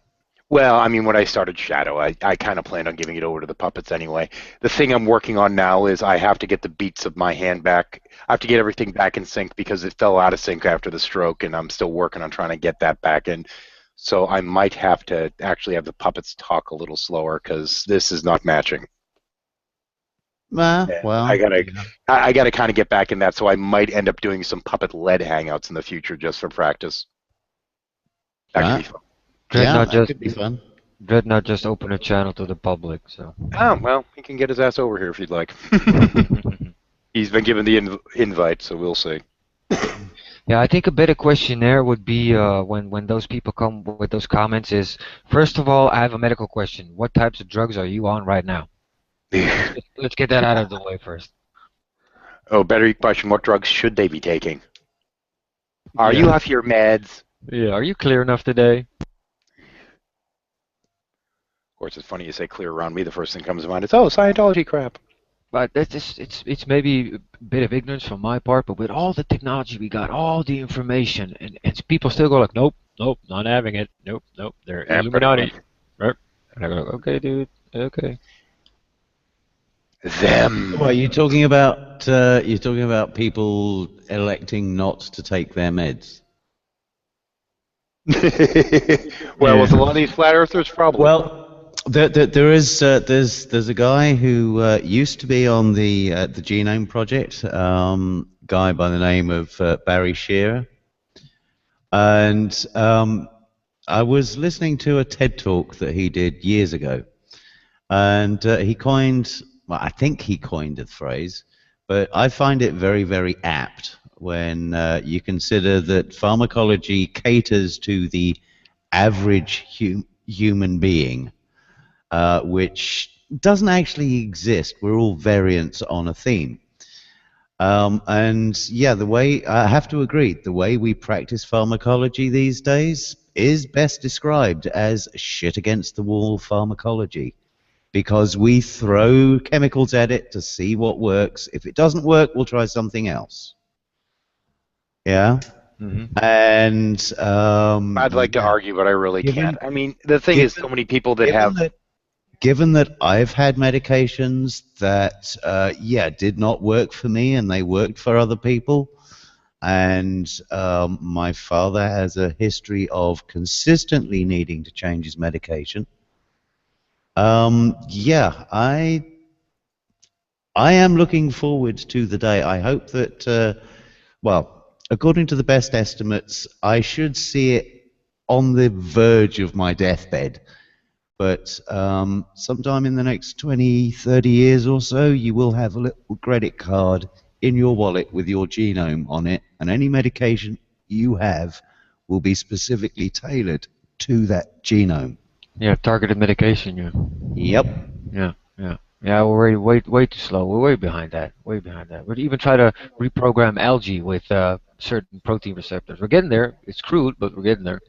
Well, I mean, when I started Shadow, I kind of planned on giving it over to the puppets anyway. The thing I'm working on now is I have to get the beats of my hand back. I have to get everything back in sync because it fell out of sync after the stroke, and I'm still working on trying to get that back in. So I might have to actually have the puppets talk a little slower because this is not matching. Well, I gotta kind of get back in that, so I might end up doing some puppet-led hangouts in the future just for practice. That could be fun. That could be fun. Dreadnought just opened a channel to the public, so. Oh, well, he can get his ass over here if you'd like. He's been given the invite, so we'll see. Yeah, I think a better question there would be when those people come with those comments is, first of all, I have a medical question. What types of drugs are you on right now? Let's get that out of the way first. Oh, better question. What drugs should they be taking? Are you off your meds? Yeah, are you clear enough today? Of course, it's funny you say clear around me. The first thing comes to mind is, oh, Scientology crap. But it's maybe a bit of ignorance from my part, but with all the technology we got, all the information, and people still go like, nope, not having it. Nope, they're Illuminati. Right? And I go, okay, dude, okay. Them. Well, you're talking about people electing not to take their meds. Well, with a lot of these flat earthers, probably. Well, there's a guy who used to be on the Genome Project, guy by the name of Barry Shearer, and I was listening to a TED talk that he did years ago, and he coined, well, I think he coined the phrase, but I find it very, very apt when you consider that pharmacology caters to the average human being, which doesn't actually exist. We're all variants on a theme. And yeah, the way, I have to agree, the way we practice pharmacology these days is best described as shit against the wall pharmacology, because we throw chemicals at it to see what works. If it doesn't work, we'll try something else. Yeah? Mm-hmm. And I'd like to argue, but I really can't. I mean, the thing is, so many people that have... Given that I've had medications that, did not work for me and they worked for other people, and my father has a history of consistently needing to change his medication, I am looking forward to the day. I hope that, according to the best estimates, I should see it on the verge of my deathbed. But sometime in the next 20, 30 years or so, you will have a little credit card in your wallet with your genome on it, and any medication you have will be specifically tailored to that genome. Yeah, targeted medication. Yeah. Yep. Yeah. Yeah. Yeah. We're way too slow. We're way behind that. Way behind that. We'd even try to reprogram algae with certain protein receptors. We're getting there. It's crude, but we're getting there.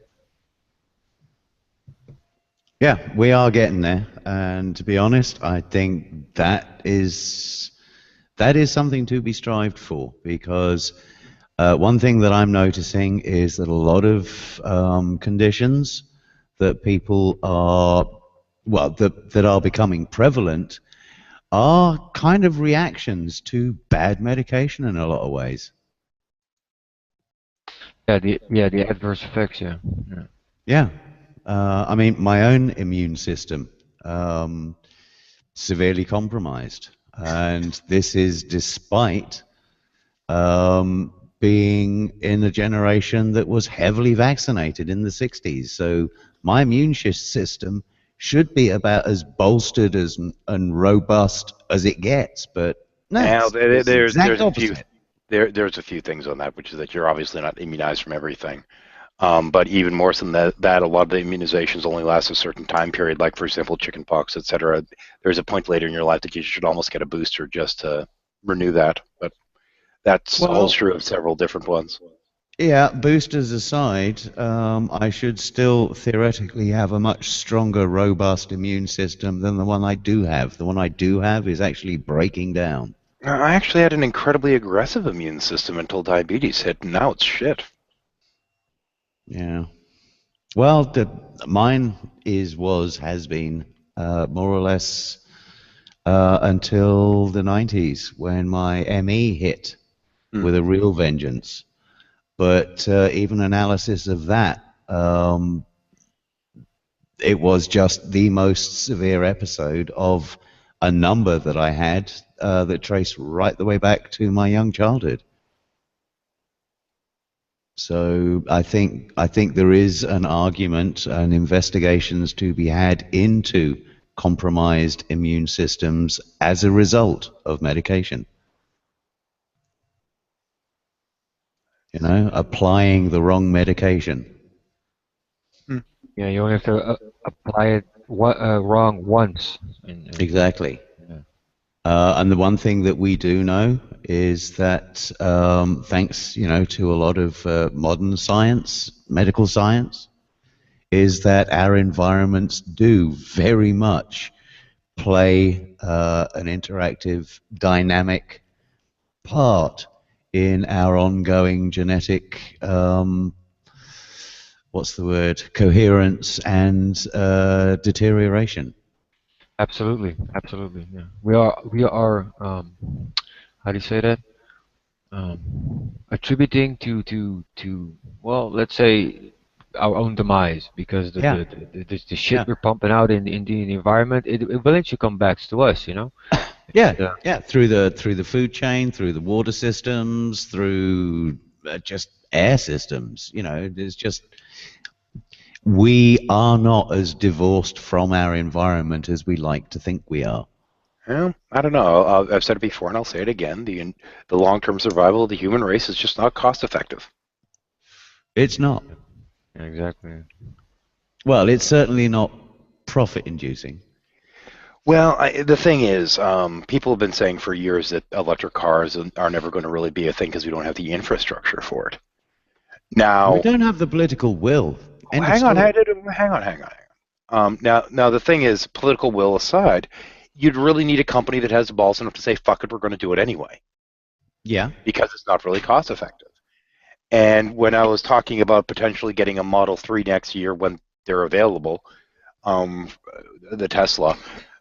Yeah, we are getting there, and to be honest, I think that is something to be strived for, because one thing that I'm noticing is that a lot of conditions that people are, well, that are becoming prevalent are kind of reactions to bad medication in a lot of ways. The adverse effects. Yeah. Yeah. Yeah. I mean, my own immune system severely compromised, and this is despite being in a generation that was heavily vaccinated in the 60s. So my immune system should be about as bolstered as and robust as it gets, but no, Now, it's the there's exact a few opposite. there's a few things on that, which is that you're obviously not immunized from everything. But even more so than that, a lot of the immunizations only last a certain time period, like, for example, chickenpox, etc. There's a point later in your life that you should almost get a booster just to renew that. But that's holds true of several different ones. Yeah, boosters aside, I should still theoretically have a much stronger, robust immune system than the one I do have. The one I do have is actually breaking down. I actually had an incredibly aggressive immune system until diabetes hit, and now it's shit. Yeah. Well, mine has been more or less until the 90s when my ME hit with a real vengeance. But even analysis of that, it was just the most severe episode of a number that I had that traced right the way back to my young childhood. So I think there is an argument and investigations to be had into compromised immune systems as a result of medication. You know, applying the wrong medication. Yeah, you only have to apply it wrong once. Exactly. Yeah. And the one thing that we do know is that thanks, to a lot of modern science, medical science, is that our environments do very much play an interactive, dynamic part in our ongoing genetic, coherence and deterioration. Absolutely, absolutely. Yeah, we are. How do you say that? Attributing to well, let's say our own demise, because the shit we're pumping out in the environment, it eventually comes back to us, Yeah, through the food chain, through the water systems, through just air systems. There's just, we are not as divorced from our environment as we like to think we are. Well, I don't know. I've said it before, and I'll say it again. The long-term survival of the human race is just not cost-effective. It's not. Yeah, exactly. Well, it's certainly not profit-inducing. Well, the thing is, people have been saying for years that electric cars are never going to really be a thing because we don't have the infrastructure for it. Now, we don't have the political will. Hang on. Now the thing is, political will aside, you'd really need a company that has the balls enough to say, "Fuck it, we're going to do it anyway." Yeah. Because it's not really cost effective. And when I was talking about potentially getting a Model 3 next year when they're available, the Tesla,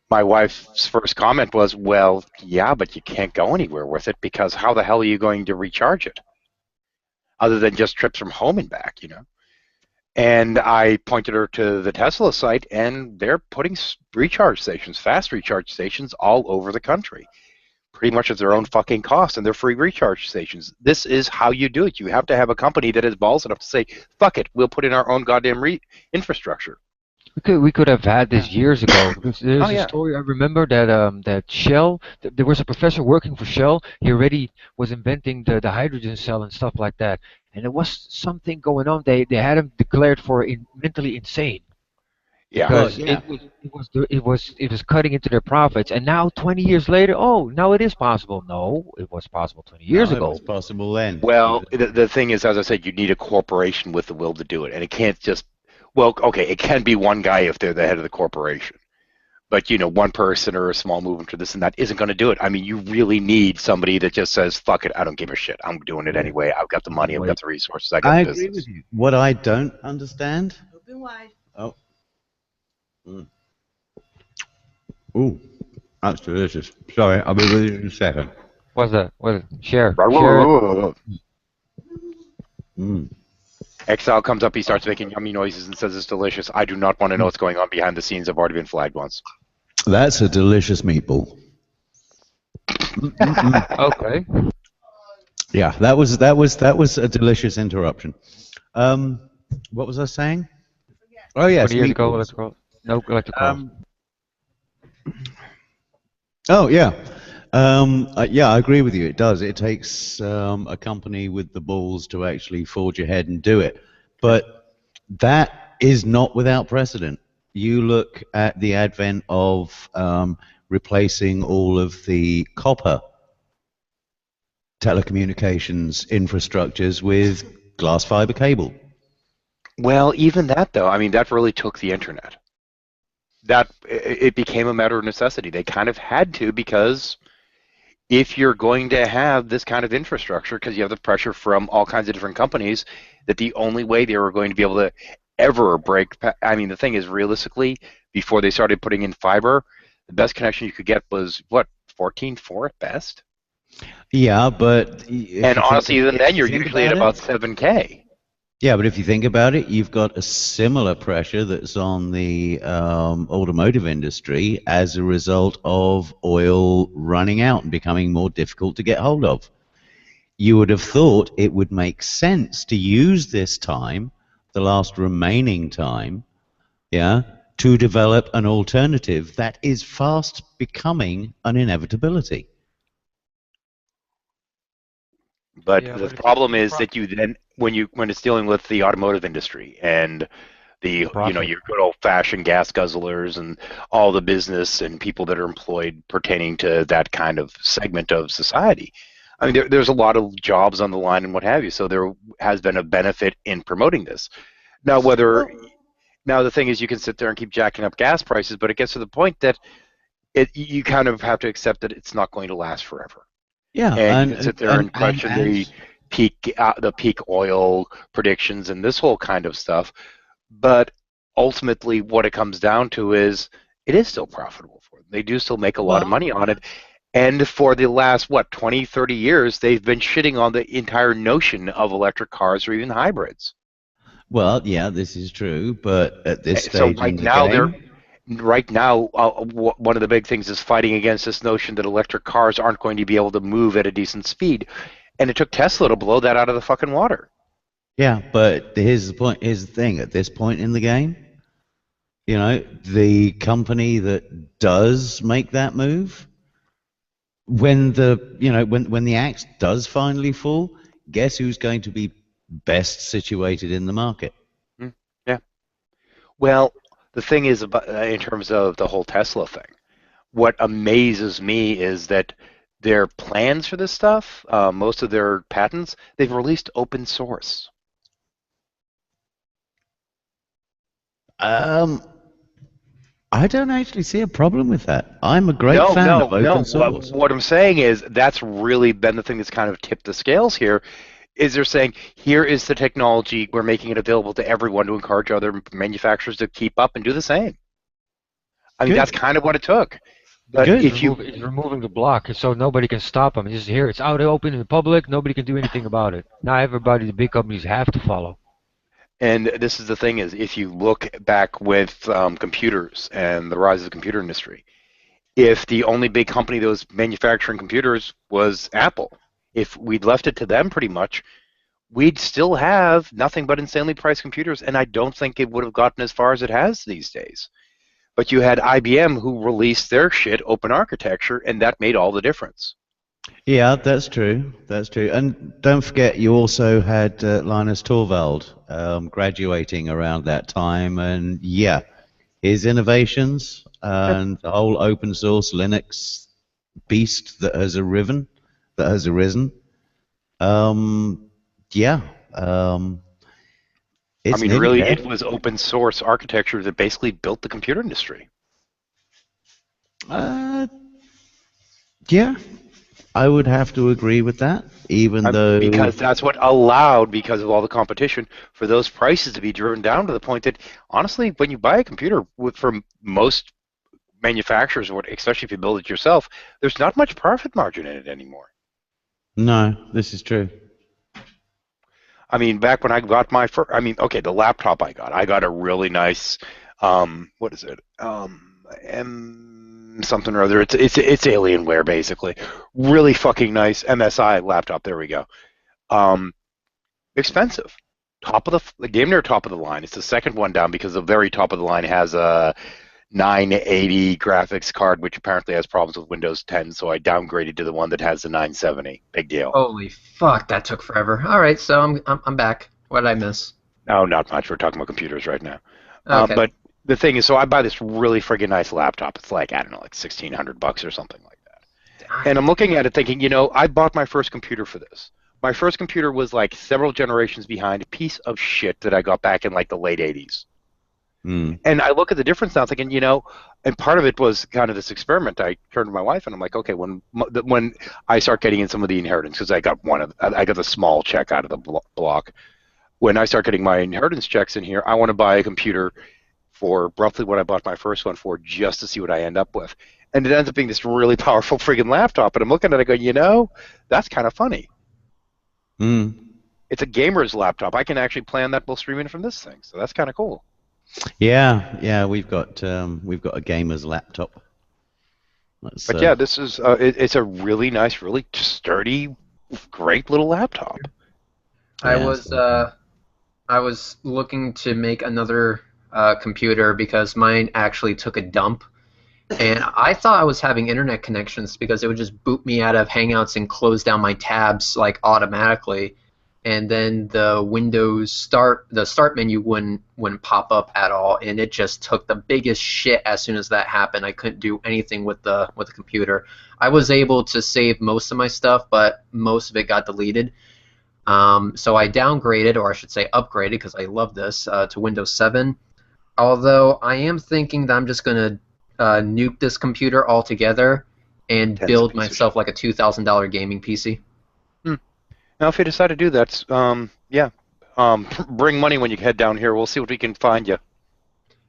my wife's first comment was, "Well, yeah, but you can't go anywhere with it because how the hell are you going to recharge it? Other than just trips from home and back, And I pointed her to the Tesla site, and they're putting recharge stations, fast recharge stations, all over the country. pretty much at their own fucking cost, and they're free recharge stations. This is how you do it. You have to have a company that has balls enough to say, "Fuck it, we'll put in our own goddamn infrastructure." We could have had this years ago. Because there's Oh a yeah. story I remember that Shell. There was a professor working for Shell. He already was inventing the hydrogen cell and stuff like that. And there was something going on. They had him declared for mentally insane Yeah. Well, because yeah. it was cutting into their profits. And now 20 years later, oh, now it is possible. No, it was possible 20 years No, it ago. was possible then. Well, the thing is, as I said, you need a corporation with the will to do it, and it can't just. Well, okay, it can be one guy if they're the head of the corporation, but one person or a small movement or this and that isn't going to do it. I mean, you really need somebody that just says, "Fuck it, I don't give a shit. I'm doing it anyway. I've got the money. I've got the resources. I got I the agree business." with you. What I don't understand. Open wide. Oh. Ooh, that's delicious. Sorry, I'll be with you in a second. What's that? Share it. Exile comes up, he starts making yummy noises and says it's delicious. I do not want to know what's going on behind the scenes. I've already been flagged once. That's a delicious meatball. Okay. Yeah, that was a delicious interruption. What was I saying? Oh yes, 20 years ago, meatballs. electrical. Oh yeah, yeah, I agree with you. It does. It takes a company with the balls to actually forge ahead and do it. But that is not without precedent. You look at the advent of replacing all of the copper telecommunications infrastructures with glass fiber cable. Well, even that though, I mean, that really took the internet. That it became a matter of necessity. They kind of had to, because if you're going to have this kind of infrastructure, because you have the pressure from all kinds of different companies, that the only way they were going to be able to ever break. I mean, the thing is, realistically, before they started putting in fiber, the best connection you could get was what, 14.4 at best. Yeah, but And honestly, even then, you're usually at about 7K. Yeah, but if you think about it, you've got a similar pressure that's on the automotive industry as a result of oil running out and becoming more difficult to get hold of. You would have thought it would make sense to use this time, the last remaining time, yeah, to develop an alternative that is fast becoming an inevitability. But Yeah, the but problem is that you then, when it's dealing with the automotive industry and the profit. your good old fashioned gas guzzlers and all the business and people that are employed pertaining to that kind of segment of society. I mean, there's a lot of jobs on the line and what have you. So there has been a benefit in promoting this. Now, now the thing is, you can sit there and keep jacking up gas prices, but it gets to the point that you kind of have to accept that it's not going to last forever. Yeah, And you can sit there and question the peak oil predictions and this whole kind of stuff. But ultimately, what it comes down to is it is still profitable for them. They do still make a lot of money on it. And for the last, 20, 30 years, they've been shitting on the entire notion of electric cars or even hybrids. Well, yeah, this is true, but at this So stage in the game, right now, one of the big things is fighting against this notion that electric cars aren't going to be able to move at a decent speed. And it took Tesla to blow that out of the fucking water. yeah, but here's the point. Here's the thing. At this point in the game, the company that does make that move, when the axe does finally fall, guess who's going to be best situated in the market? Yeah. Well, the thing is, about in terms of the whole Tesla thing, what amazes me is that their plans for this stuff, most of their patents, they've released open source. I don't actually see a problem with that. I'm a great fan of open source. What I'm saying is that's really been the thing that's kind of tipped the scales here. Is they're saying, here is the technology, we're making it available to everyone to encourage other manufacturers to keep up and do the same. I mean, that's kind of what it took. But It's removing the block, so nobody can stop them. It's just here, it's out open in the public. Nobody can do anything about it. Now everybody, the big companies, have to follow. And this is the thing: is if you look back with computers and the rise of the computer industry, if the only big company that was manufacturing computers was Apple. If we'd left it to them pretty much, we'd still have nothing but insanely priced computers, and I don't think it would have gotten as far as it has these days. But you had IBM who released their shit open architecture, and that made all the difference. Yeah, that's true. That's true. And don't forget, you also had Linus Torvald graduating around that time, and yeah, his innovations and the whole open source Linux beast that has arisen. Um, yeah, um, I it's mean, nearly really, there. it was open source architecture that basically built the computer industry. Uh, yeah, I would have to agree with that, even though. Because that's what allowed, because of all the competition, for those prices to be driven down to the point that, honestly, when you buy a computer from most manufacturers, especially if you build it yourself, there's not much profit margin in it anymore. No, this is true. I mean, back when I got my first, okay, the laptop I got a really nice, what is it? M something or other. It's Alienware basically. Really fucking nice MSI laptop. There we go. Um, Expensive. The game near top of the line. It's the second one down because the very top of the line has a 980 graphics card, which apparently has problems with Windows 10. So I downgraded to the one that has the 970. Big deal. Holy fuck, that took forever. All right, so I'm back. What did I miss? No, not much. We're talking about computers right now. Okay. But the thing is, so I buy this really friggin' nice laptop. It's like, I don't know, like $1,600 or something like that. And I'm looking at it thinking, I bought my first computer for this. My first computer was like several generations behind a piece of shit that I got back in like the late 80s. Mm. And I look at the difference now thinking, and part of it was kind of this experiment. I turned to my wife and I'm like, okay, when I start getting in some of the inheritance, because I got the small check out of the block. When I start getting my inheritance checks in here, I want to buy a computer for roughly what I bought my first one for, just to see what I end up with. And it ends up being this really powerful friggin' laptop. And I'm looking at it going, that's kind of funny. Mm. It's a gamer's laptop. I can actually plan that while streaming from this thing. So that's kind of cool. Yeah, we've got a gamer's laptop. But yeah, this is it's a really nice, really sturdy, great little laptop. I was looking to make another computer because mine actually took a dump, and I thought I was having internet connections because it would just boot me out of Hangouts and close down my tabs like automatically, and then the start menu wouldn't pop up at all, and it just took the biggest shit as soon as that happened. I couldn't do anything with the computer. I was able to save most of my stuff, but most of it got deleted. So I downgraded, or I should say upgraded, because I love this, to Windows 7. Although I am thinking that I'm just going to nuke this computer altogether and build myself like a $2,000 gaming PC. Now, if you decide to do that, bring money when you head down here. We'll see what we can find you.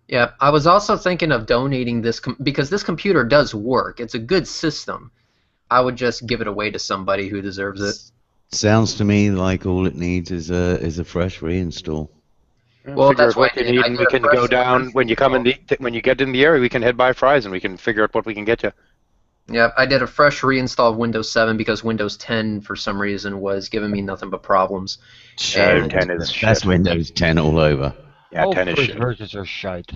Yeah, I was also thinking of donating this because this computer does work. It's a good system. I would just give it away to somebody who deserves it. Sounds to me like all it needs is a fresh reinstall. Well, that's what you need, and we can go down when you come when you get in the area. We can head by Fry's and we can figure out what we can get you. Yeah, I did a fresh reinstall of Windows 7 because Windows 10 for some reason was giving me nothing but problems. And 10 is shit. That's Windows 10 all over. Yeah, 10 is shit. Versions are shite.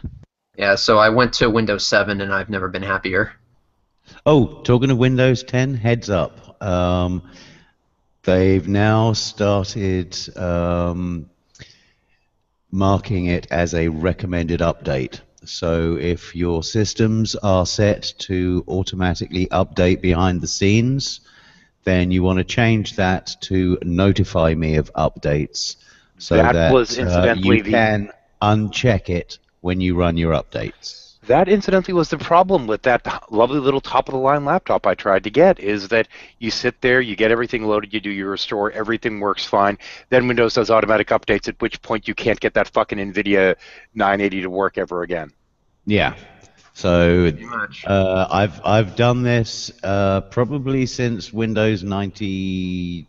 Yeah, so I went to Windows 7 and I've never been happier. Oh, talking of Windows 10, heads up. They've now started marking it as a recommended update. So if your systems are set to automatically update behind the scenes, then you want to change that to notify me of updates, so that was incidentally you can uncheck it when you run your updates. That incidentally was the problem with that lovely little top-of-the-line laptop I tried to get, is that you sit there, you get everything loaded, you do your restore, everything works fine, then Windows does automatic updates, at which point you can't get that fucking NVIDIA 980 to work ever again. Yeah. So I've done this probably since Windows 98.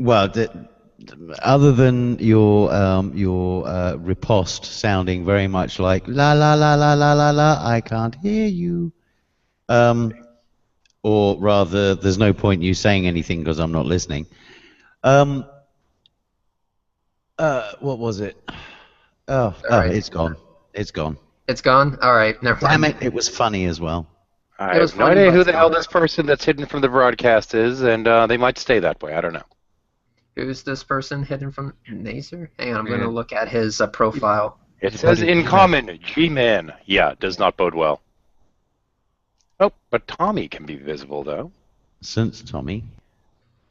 Well, other than your riposte sounding very much like la la la la la la la, I can't hear you. Or rather, there's no point in you saying anything because I'm not listening. What was it? right. It's gone. It's gone. It's gone? Alright, never Damn mind. it! It was funny as well. I It was have no funny, idea but who it's the hell gone. this person that's hidden from the broadcast is, and they might stay that way. I don't know. Who's this person hidden from Nazer? Hang on, I'm going to look at his profile. It says in common, G-Man. Yeah, does not bode well. Oh, but Tommy can be visible, though. Since Tommy.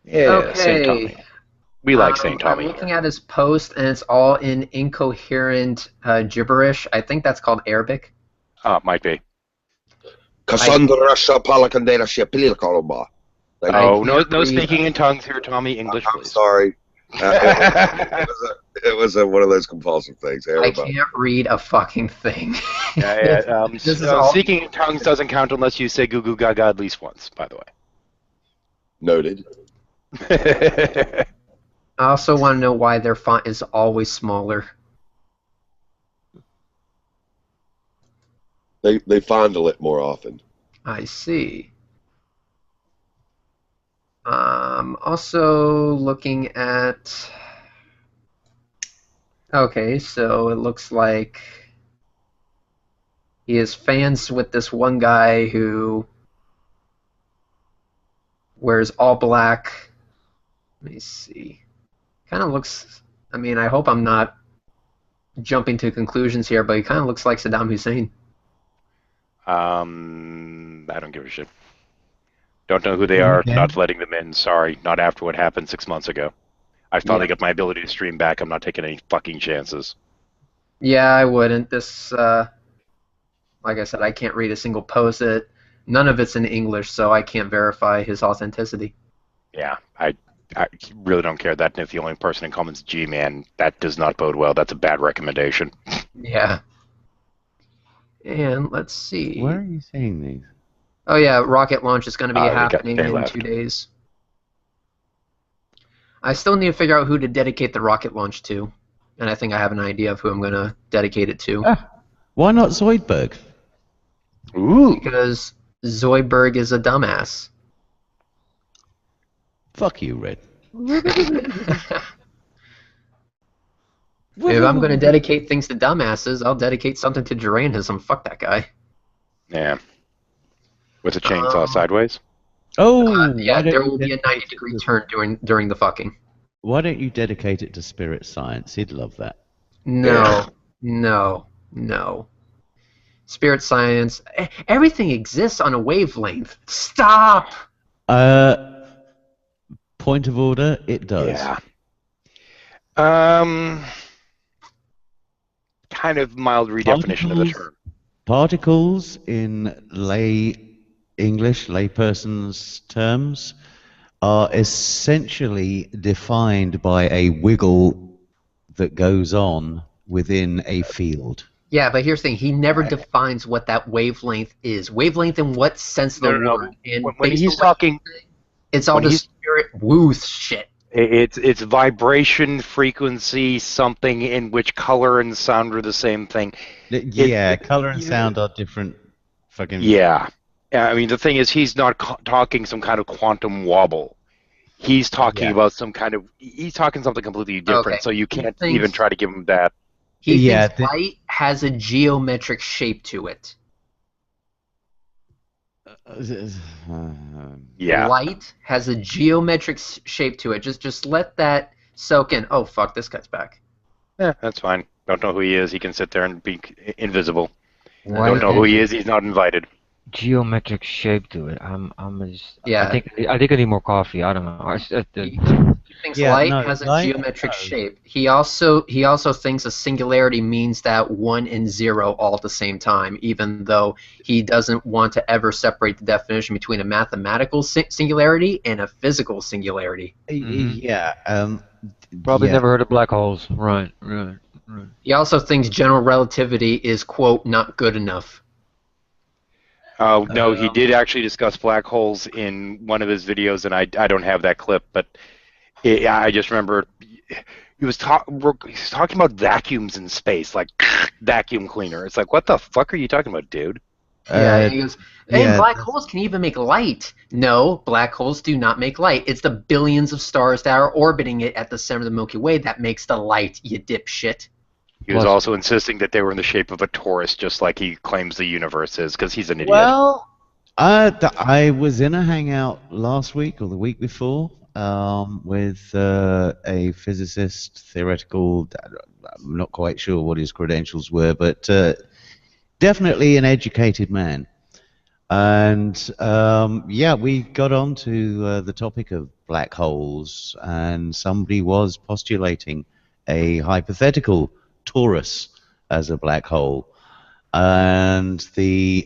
Yeah, Saint Okay. Tommy. We like Saint I'm Tommy looking here. at his post, and it's all in incoherent gibberish. I think that's called Arabic. Might be. Cassandra Shapalakandela Shapilkaloma. Oh, no can't read- speaking in tongues here, Tommy. English, I'm please. sorry. It was one of those compulsive things. I can't read a fucking thing. This is all- Speaking in tongues doesn't count unless you say goo goo gaga at least once, by the Noted. way. I also want to know why their font is always smaller. They fondle it more often. I see. Also looking at... Okay, so it looks like he is fans with this one guy who wears all black. Let me see. Kind of looks... I mean, I hope I'm not jumping to conclusions here, but he kind of looks like Saddam Hussein. I don't give a shit. Don't know who they are. Okay. Not letting them in. Sorry. Not after what happened 6 months ago. I finally got my ability to stream back. I'm not taking any fucking chances. Yeah, I wouldn't. This, like I said, I can't read a single post. None of it's in English, so I can't verify his authenticity. Yeah, I really don't care that. And if the only person in common is G-Man, that does not bode well. That's a bad recommendation. Yeah. And let's see. Where are you seeing these? Oh yeah, rocket launch is going to be happening they in left. 2 days. I still need to figure out who to dedicate the rocket launch to, and I think I have an idea of who I'm going to dedicate it to. Why not Zoidberg? Ooh. Because Zoidberg is a dumbass. Fuck you, Red. If I'm going to dedicate things to dumbasses, I'll dedicate something to Duranism. Fuck that guy. Yeah. With a chainsaw sideways? Oh, Yeah, there will be a 90-degree turn during the fucking. Why don't you dedicate it to spirit science? He'd love that. No, no. Spirit science. Everything exists on a wavelength. Stop! Point of order, it does. Yeah. Kind of mild redefinition of the term. Particles in lay English, layperson's terms, are essentially defined by a wiggle that goes on within a field. Yeah, but here's the thing. He never defines what that wavelength is. Wavelength in what sense of the word? And When based he's on what talking, it's all when the he's- spirit wooth shit. it's vibration, frequency, something in which color and sound are the same thing. Yeah, color and sound are different. Fucking Yeah. I mean, the thing is, he's not talking some kind of quantum wobble. He's talking about some kind of... He's talking something completely different, Okay. so you can't even try to give him that. He Yeah, thinks light has a geometric shape to it. Yeah. Light has a geometric shape to it. Just let that soak in. Oh, fuck, this guy's back. Yeah, that's fine. Don't know who he is. He can sit there and be invisible. Why Don't know is who he is. He's not invited. geometric shape to it? I'm just. Yeah. I think I need more coffee. I don't know. He thinks light has a geometric shape. He also thinks a singularity means that 1 and 0 all at the same time, even though he doesn't want to ever separate the definition between a mathematical singularity and a physical singularity. Yeah. Probably never heard of black holes. Right. He also thinks general relativity is, quote, not good enough. Oh, no, he did actually discuss black holes in one of his videos, and I don't have that clip, but I just remember he was talking about vacuums in space, like vacuum cleaner. It's like, what the fuck are you talking about, dude? Yeah, Uh, and he goes, and yeah, black holes can even make light. No, black holes do not make light. It's the billions of stars that are orbiting it at the center of the Milky Way that makes the light, you dipshit. He was Plus, also insisting that they were in the shape of a torus, just like he claims the universe is, because he's an idiot. well, I was in a hangout last week or the week before with a physicist, theoretical. I'm not quite sure what his credentials were, but definitely an educated man. And yeah, we got on to the topic of black holes, and somebody was postulating a hypothetical torus as a black hole. And the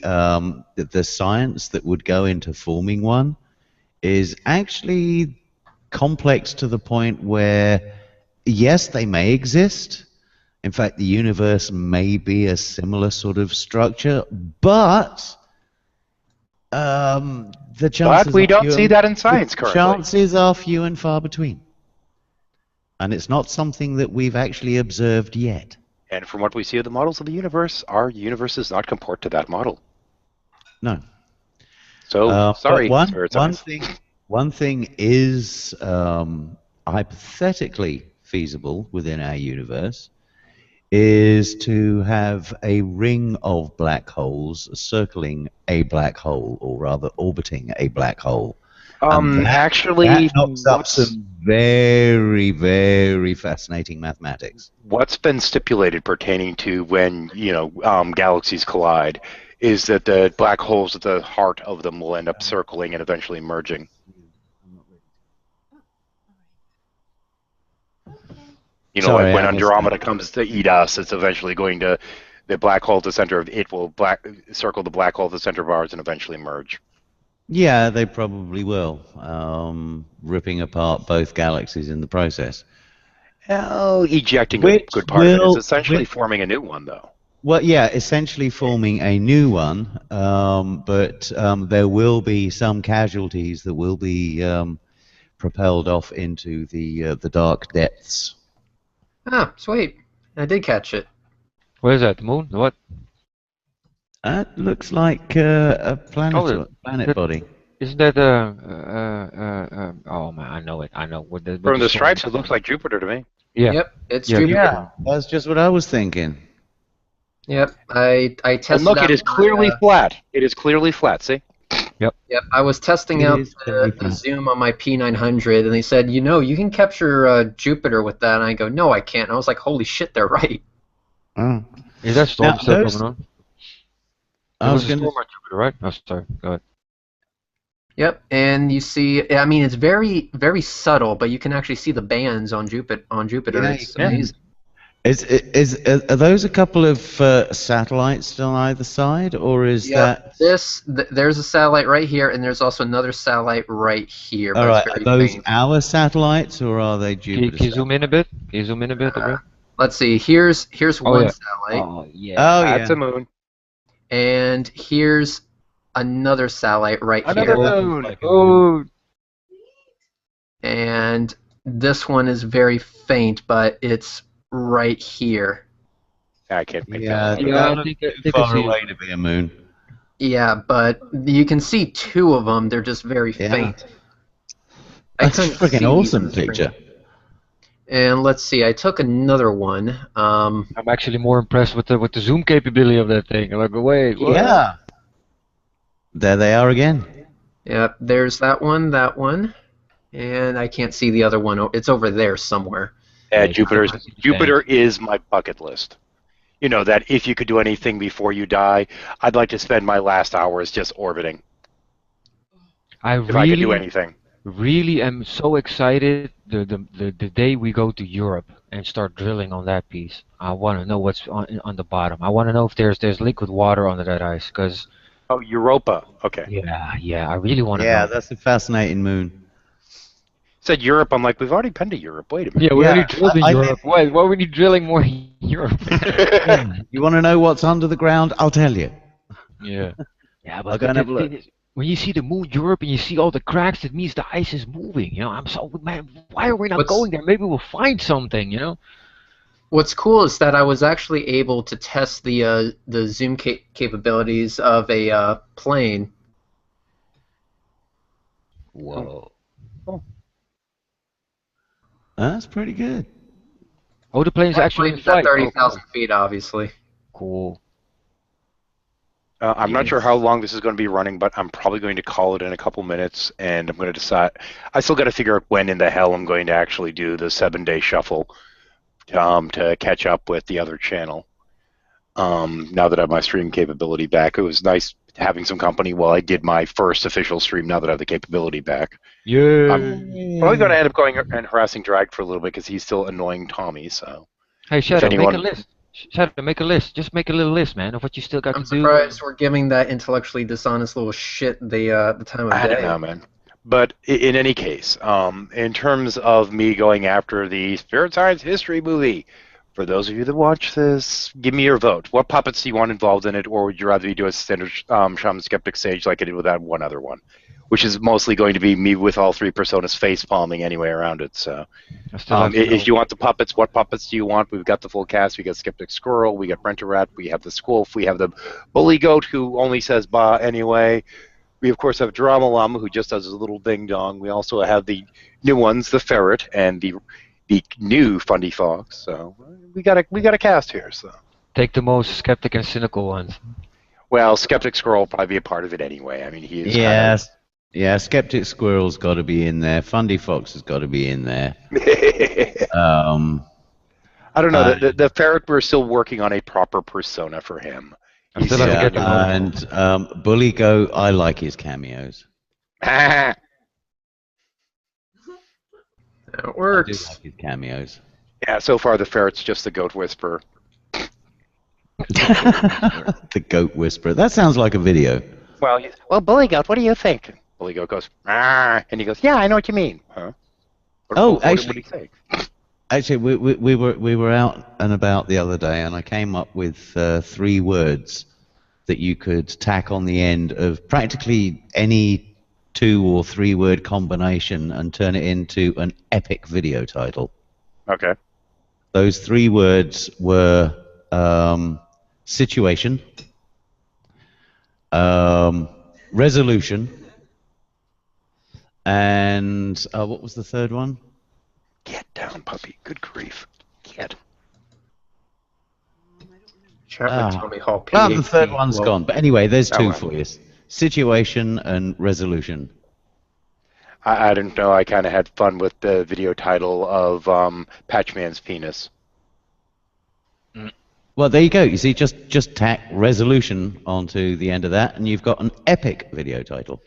science that would go into forming one is actually complex to the point where, yes, they may exist. In fact, the universe may be a similar sort of structure, but the chances But we are don't few see and- that in science currently. chances are few and far between. And it's not something that we've actually observed yet. And from what we see of the models of the universe, our universe does not comport to that model. No. So, But sorry, Spirit Science. one thing is hypothetically feasible within our universe is to have a ring of black holes circling a black hole, or rather orbiting a black hole. And Actually, that knocks up some very, very fascinating mathematics. what's been stipulated pertaining to when galaxies collide is that the black holes at the heart of them will end up circling and eventually merging. Sorry, like when I missed Andromeda that. comes to eat us, it's eventually going to the black hole at the center of it will circle the black hole at the center of ours and eventually merge. Yeah, they probably will, ripping apart both galaxies in the process. Oh, ejecting a Which good part of it is will- essentially which- forming a new one, though. Well, yeah, essentially forming a new one, but there will be some casualties that will be propelled off into the dark depths. Ah, sweet. I did catch it. what is that? The moon? What? That looks like a planet that- body. Isn't that oh man, I know it. I know what the From the storm- stripes, it looks like Jupiter to me. Yeah. Yep, it's Yeah, Jupiter. Yeah, that's just what I was thinking. Yep, I And tested look, out it is my, clearly flat. It is clearly flat. See? Yep, I was testing It out is very the flat. zoom on my P900, and they said, you can capture Jupiter with that. And I go, no, I can't. And I was like, holy shit, they're right. Oh. Is that storm Now, still those- coming on? I There was was a gonna- storm on Jupiter, right? Oh, sorry. Go ahead. Yep, and you see, I mean, it's very, very subtle, but you can actually see the bands on Jupiter. Yeah, It's you can. amazing. Are those a couple of satellites on either side, or is Yep, that? there's a satellite right here, and there's also another satellite right here. All But right, it's are very those faint. our satellites, or are they Can you Jupiter? zoom in a bit? Can you zoom in a bit? Let's see. Here's one yeah. satellite, Oh yeah. Oh That's yeah. a moon. and here's another satellite right Another here. moon. Oh, And this one is very faint, but it's right here. I can't make Yeah, that. Yeah, that I looks think- too I think I far see it. away to be a moon. Yeah, but you can see two of them. They're just very Yeah. faint. I That's a couldn't see freaking these awesome on the screen. picture. And let's see, I took another one. I'm actually more impressed with the zoom capability of that thing. I'm like, wait, what? Yeah. There they are again. Yep, there's that one, and I can't see the other one. It's over there somewhere. Yeah, Jupiter is my bucket list. You know that if you could do anything before you die, I'd like to spend my last hours just orbiting. I If I could do really, anything. really am so excited the day we go to Europe and start drilling on that piece. I want to know what's on the bottom. I want to know if there's liquid water under that ice, because Oh, Europa. Okay. yeah, I really want to Yeah, know. that's a fascinating moon. Said Europe. I'm like, we've already been to Europe. Wait a minute. Yeah, we Yeah, already drilled in I Europe. Why are we need drilling more in Europe? You want to know what's under the ground? I'll tell you. Yeah. Yeah, I'll but go and have a look. when you see the moon Europe and you see all the cracks, it means the ice is moving. I'm so man. Why are we not What's going there? Maybe we'll find something. What's cool is that I was actually able to test the zoom capabilities of a plane. Whoa. That's pretty good. Oh, the plane's That actually in plane's at flight. 30,000 feet, obviously. Cool. I'm not Yes. sure how long this is going to be running, but I'm probably going to call it in a couple minutes, and I'm going to decide. I still got to figure out when in the hell I'm going to actually do the 7-day shuffle to catch up with the other channel. Now that I have my stream capability back, it was nice having some company while I did my first official stream. Now that I have the capability back, Yeah. I'm probably going to end up going and harassing Drag for a little bit because he's still annoying Tommy. So, Hey, if Shadow, make a anyone, list. Shadow, make a list. Just make a little list, man, of what you still got I'm to do. surprised we're giving that intellectually dishonest little shit the time of I day. don't know, man. But in any case, in terms of me going after the Spirit Science History movie, for those of you that watch this, give me your vote. What puppets do you want involved in it, or would you rather me do a standard Shaman Skeptic stage like I did with that one other one, which is mostly going to be me with all 3 personas face palming anyway around it. So, I still have to if know. you want the puppets, what puppets do you want? We've got the full cast. We got Skeptic Squirrel, we got Renter Rat, we have the Squolf, we have the Bully Goat who only says "bah" anyway. We, of course, have Drama Llama, who just does his little ding-dong. We also have the new ones, the Ferret, and the new Fundy Fox. So we got a cast here. So, Take the most skeptic and cynical ones. well, Skeptic Squirrel will probably be a part of it anyway. I mean, he is Yes. Yeah, Skeptic Squirrel's got to be in there. Fundy Fox has got to be in there. I don't know. The Ferret, we're still working on a proper persona for him. I still have to get to know him. And Bully Goat, I like his cameos. That I do works. like his cameos. Yeah, so far the Ferret's just the Goat Whisperer. The Goat Whisperer. That sounds like a video. Well, Bully Goat, what do you think? Bully Goat goes, "Ah," and he goes, "Yeah, I know what you mean." Huh? What did he say? Actually, we were out and about the other day, and I came up with 3 words that you could tack on the end of practically any 2 or 3 word combination and turn it into an epic video title. Okay. Those 3 words were situation, resolution, and what was the third one? Get down, puppy. Good grief. Get. Tommy Hall, Well, the PhD. third one's Well, gone. But anyway, there's Oh, 2 well. for you. Situation and resolution. I didn't know. I kind of had fun with the video title of Patchman's Penis. Well, there you go. You see, just tack resolution onto the end of that, and you've got an epic video title.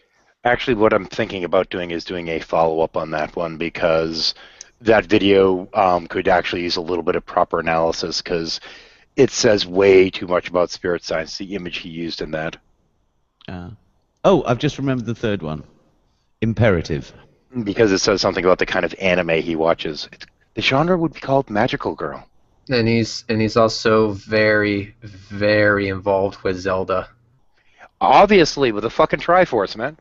Actually, what I'm thinking about doing is doing a follow-up on that one because that video could actually use a little bit of proper analysis because it says way too much about spirit science, the image he used in that. Oh, I've just remembered the third one. Imperative. Because it says something about the kind of anime he watches. The genre would be called Magical Girl. And he's also very, very involved with Zelda. Obviously, with a fucking Triforce, man.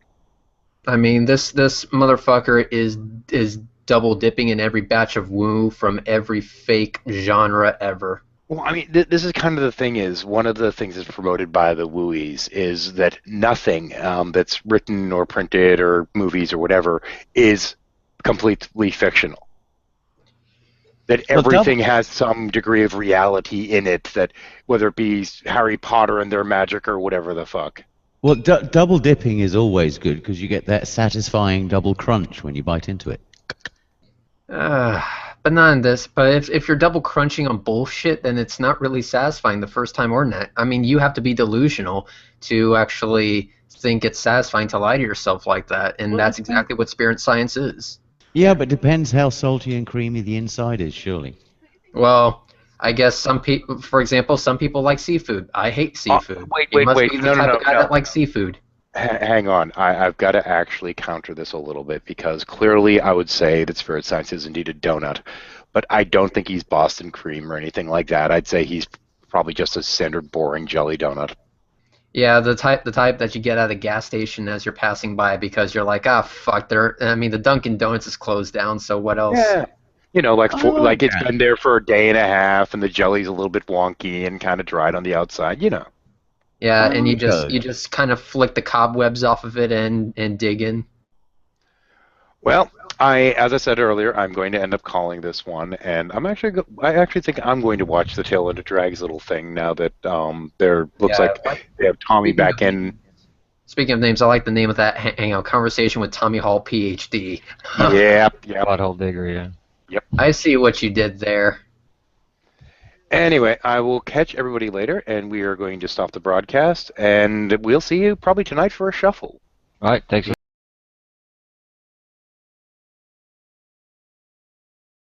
I mean, this motherfucker is double dipping in every batch of woo from every fake genre ever. Well, I mean, this is kind of the thing is, one of the things that's promoted by the Wooies is that nothing that's written or printed or movies or whatever is completely fictional. That everything has some degree of reality in it, that whether it be Harry Potter and their magic or whatever the fuck. Well, double dipping is always good because you get that satisfying double crunch when you bite into it. But not in this. But if you're double crunching on bullshit, then it's not really satisfying the first time or not. I mean, you have to be delusional to actually think it's satisfying to lie to yourself like that, and that's exactly what spirit science is. Yeah, but depends how salty and creamy the inside is, surely. Well, I guess some people, for example, some people like seafood. I hate seafood. Wait, You must wait. be the type of guy that likes seafood. Hang on. I've got to actually counter this a little bit because clearly I would say that spirit science is indeed a donut, but I don't think he's Boston cream or anything like that. I'd say he's probably just a standard boring jelly donut. Yeah, the type that you get at a gas station as you're passing by because you're like, ah, fuck. The Dunkin' Donuts is closed down, so what else? Yeah. Like it's Okay. been there for a day and a half, and the jelly's a little bit wonky and kind of dried on the outside. Yeah, and you Okay. just kind of flick the cobwebs off of it and dig in. Well, as I said earlier, I'm going to end up calling this one, and I actually think I'm going to watch the Tail End of Drag's little thing now that there looks Yeah. like they have Tommy Speaking back of in. Speaking of names, I like the name of that hangout. Conversation with Tommy Hall, PhD. Yeah. Butthole digger, yeah. I see what you did there. Anyway, I will catch everybody later, and we are going to stop the broadcast, and we'll see you probably tonight for a shuffle. All right, thanks.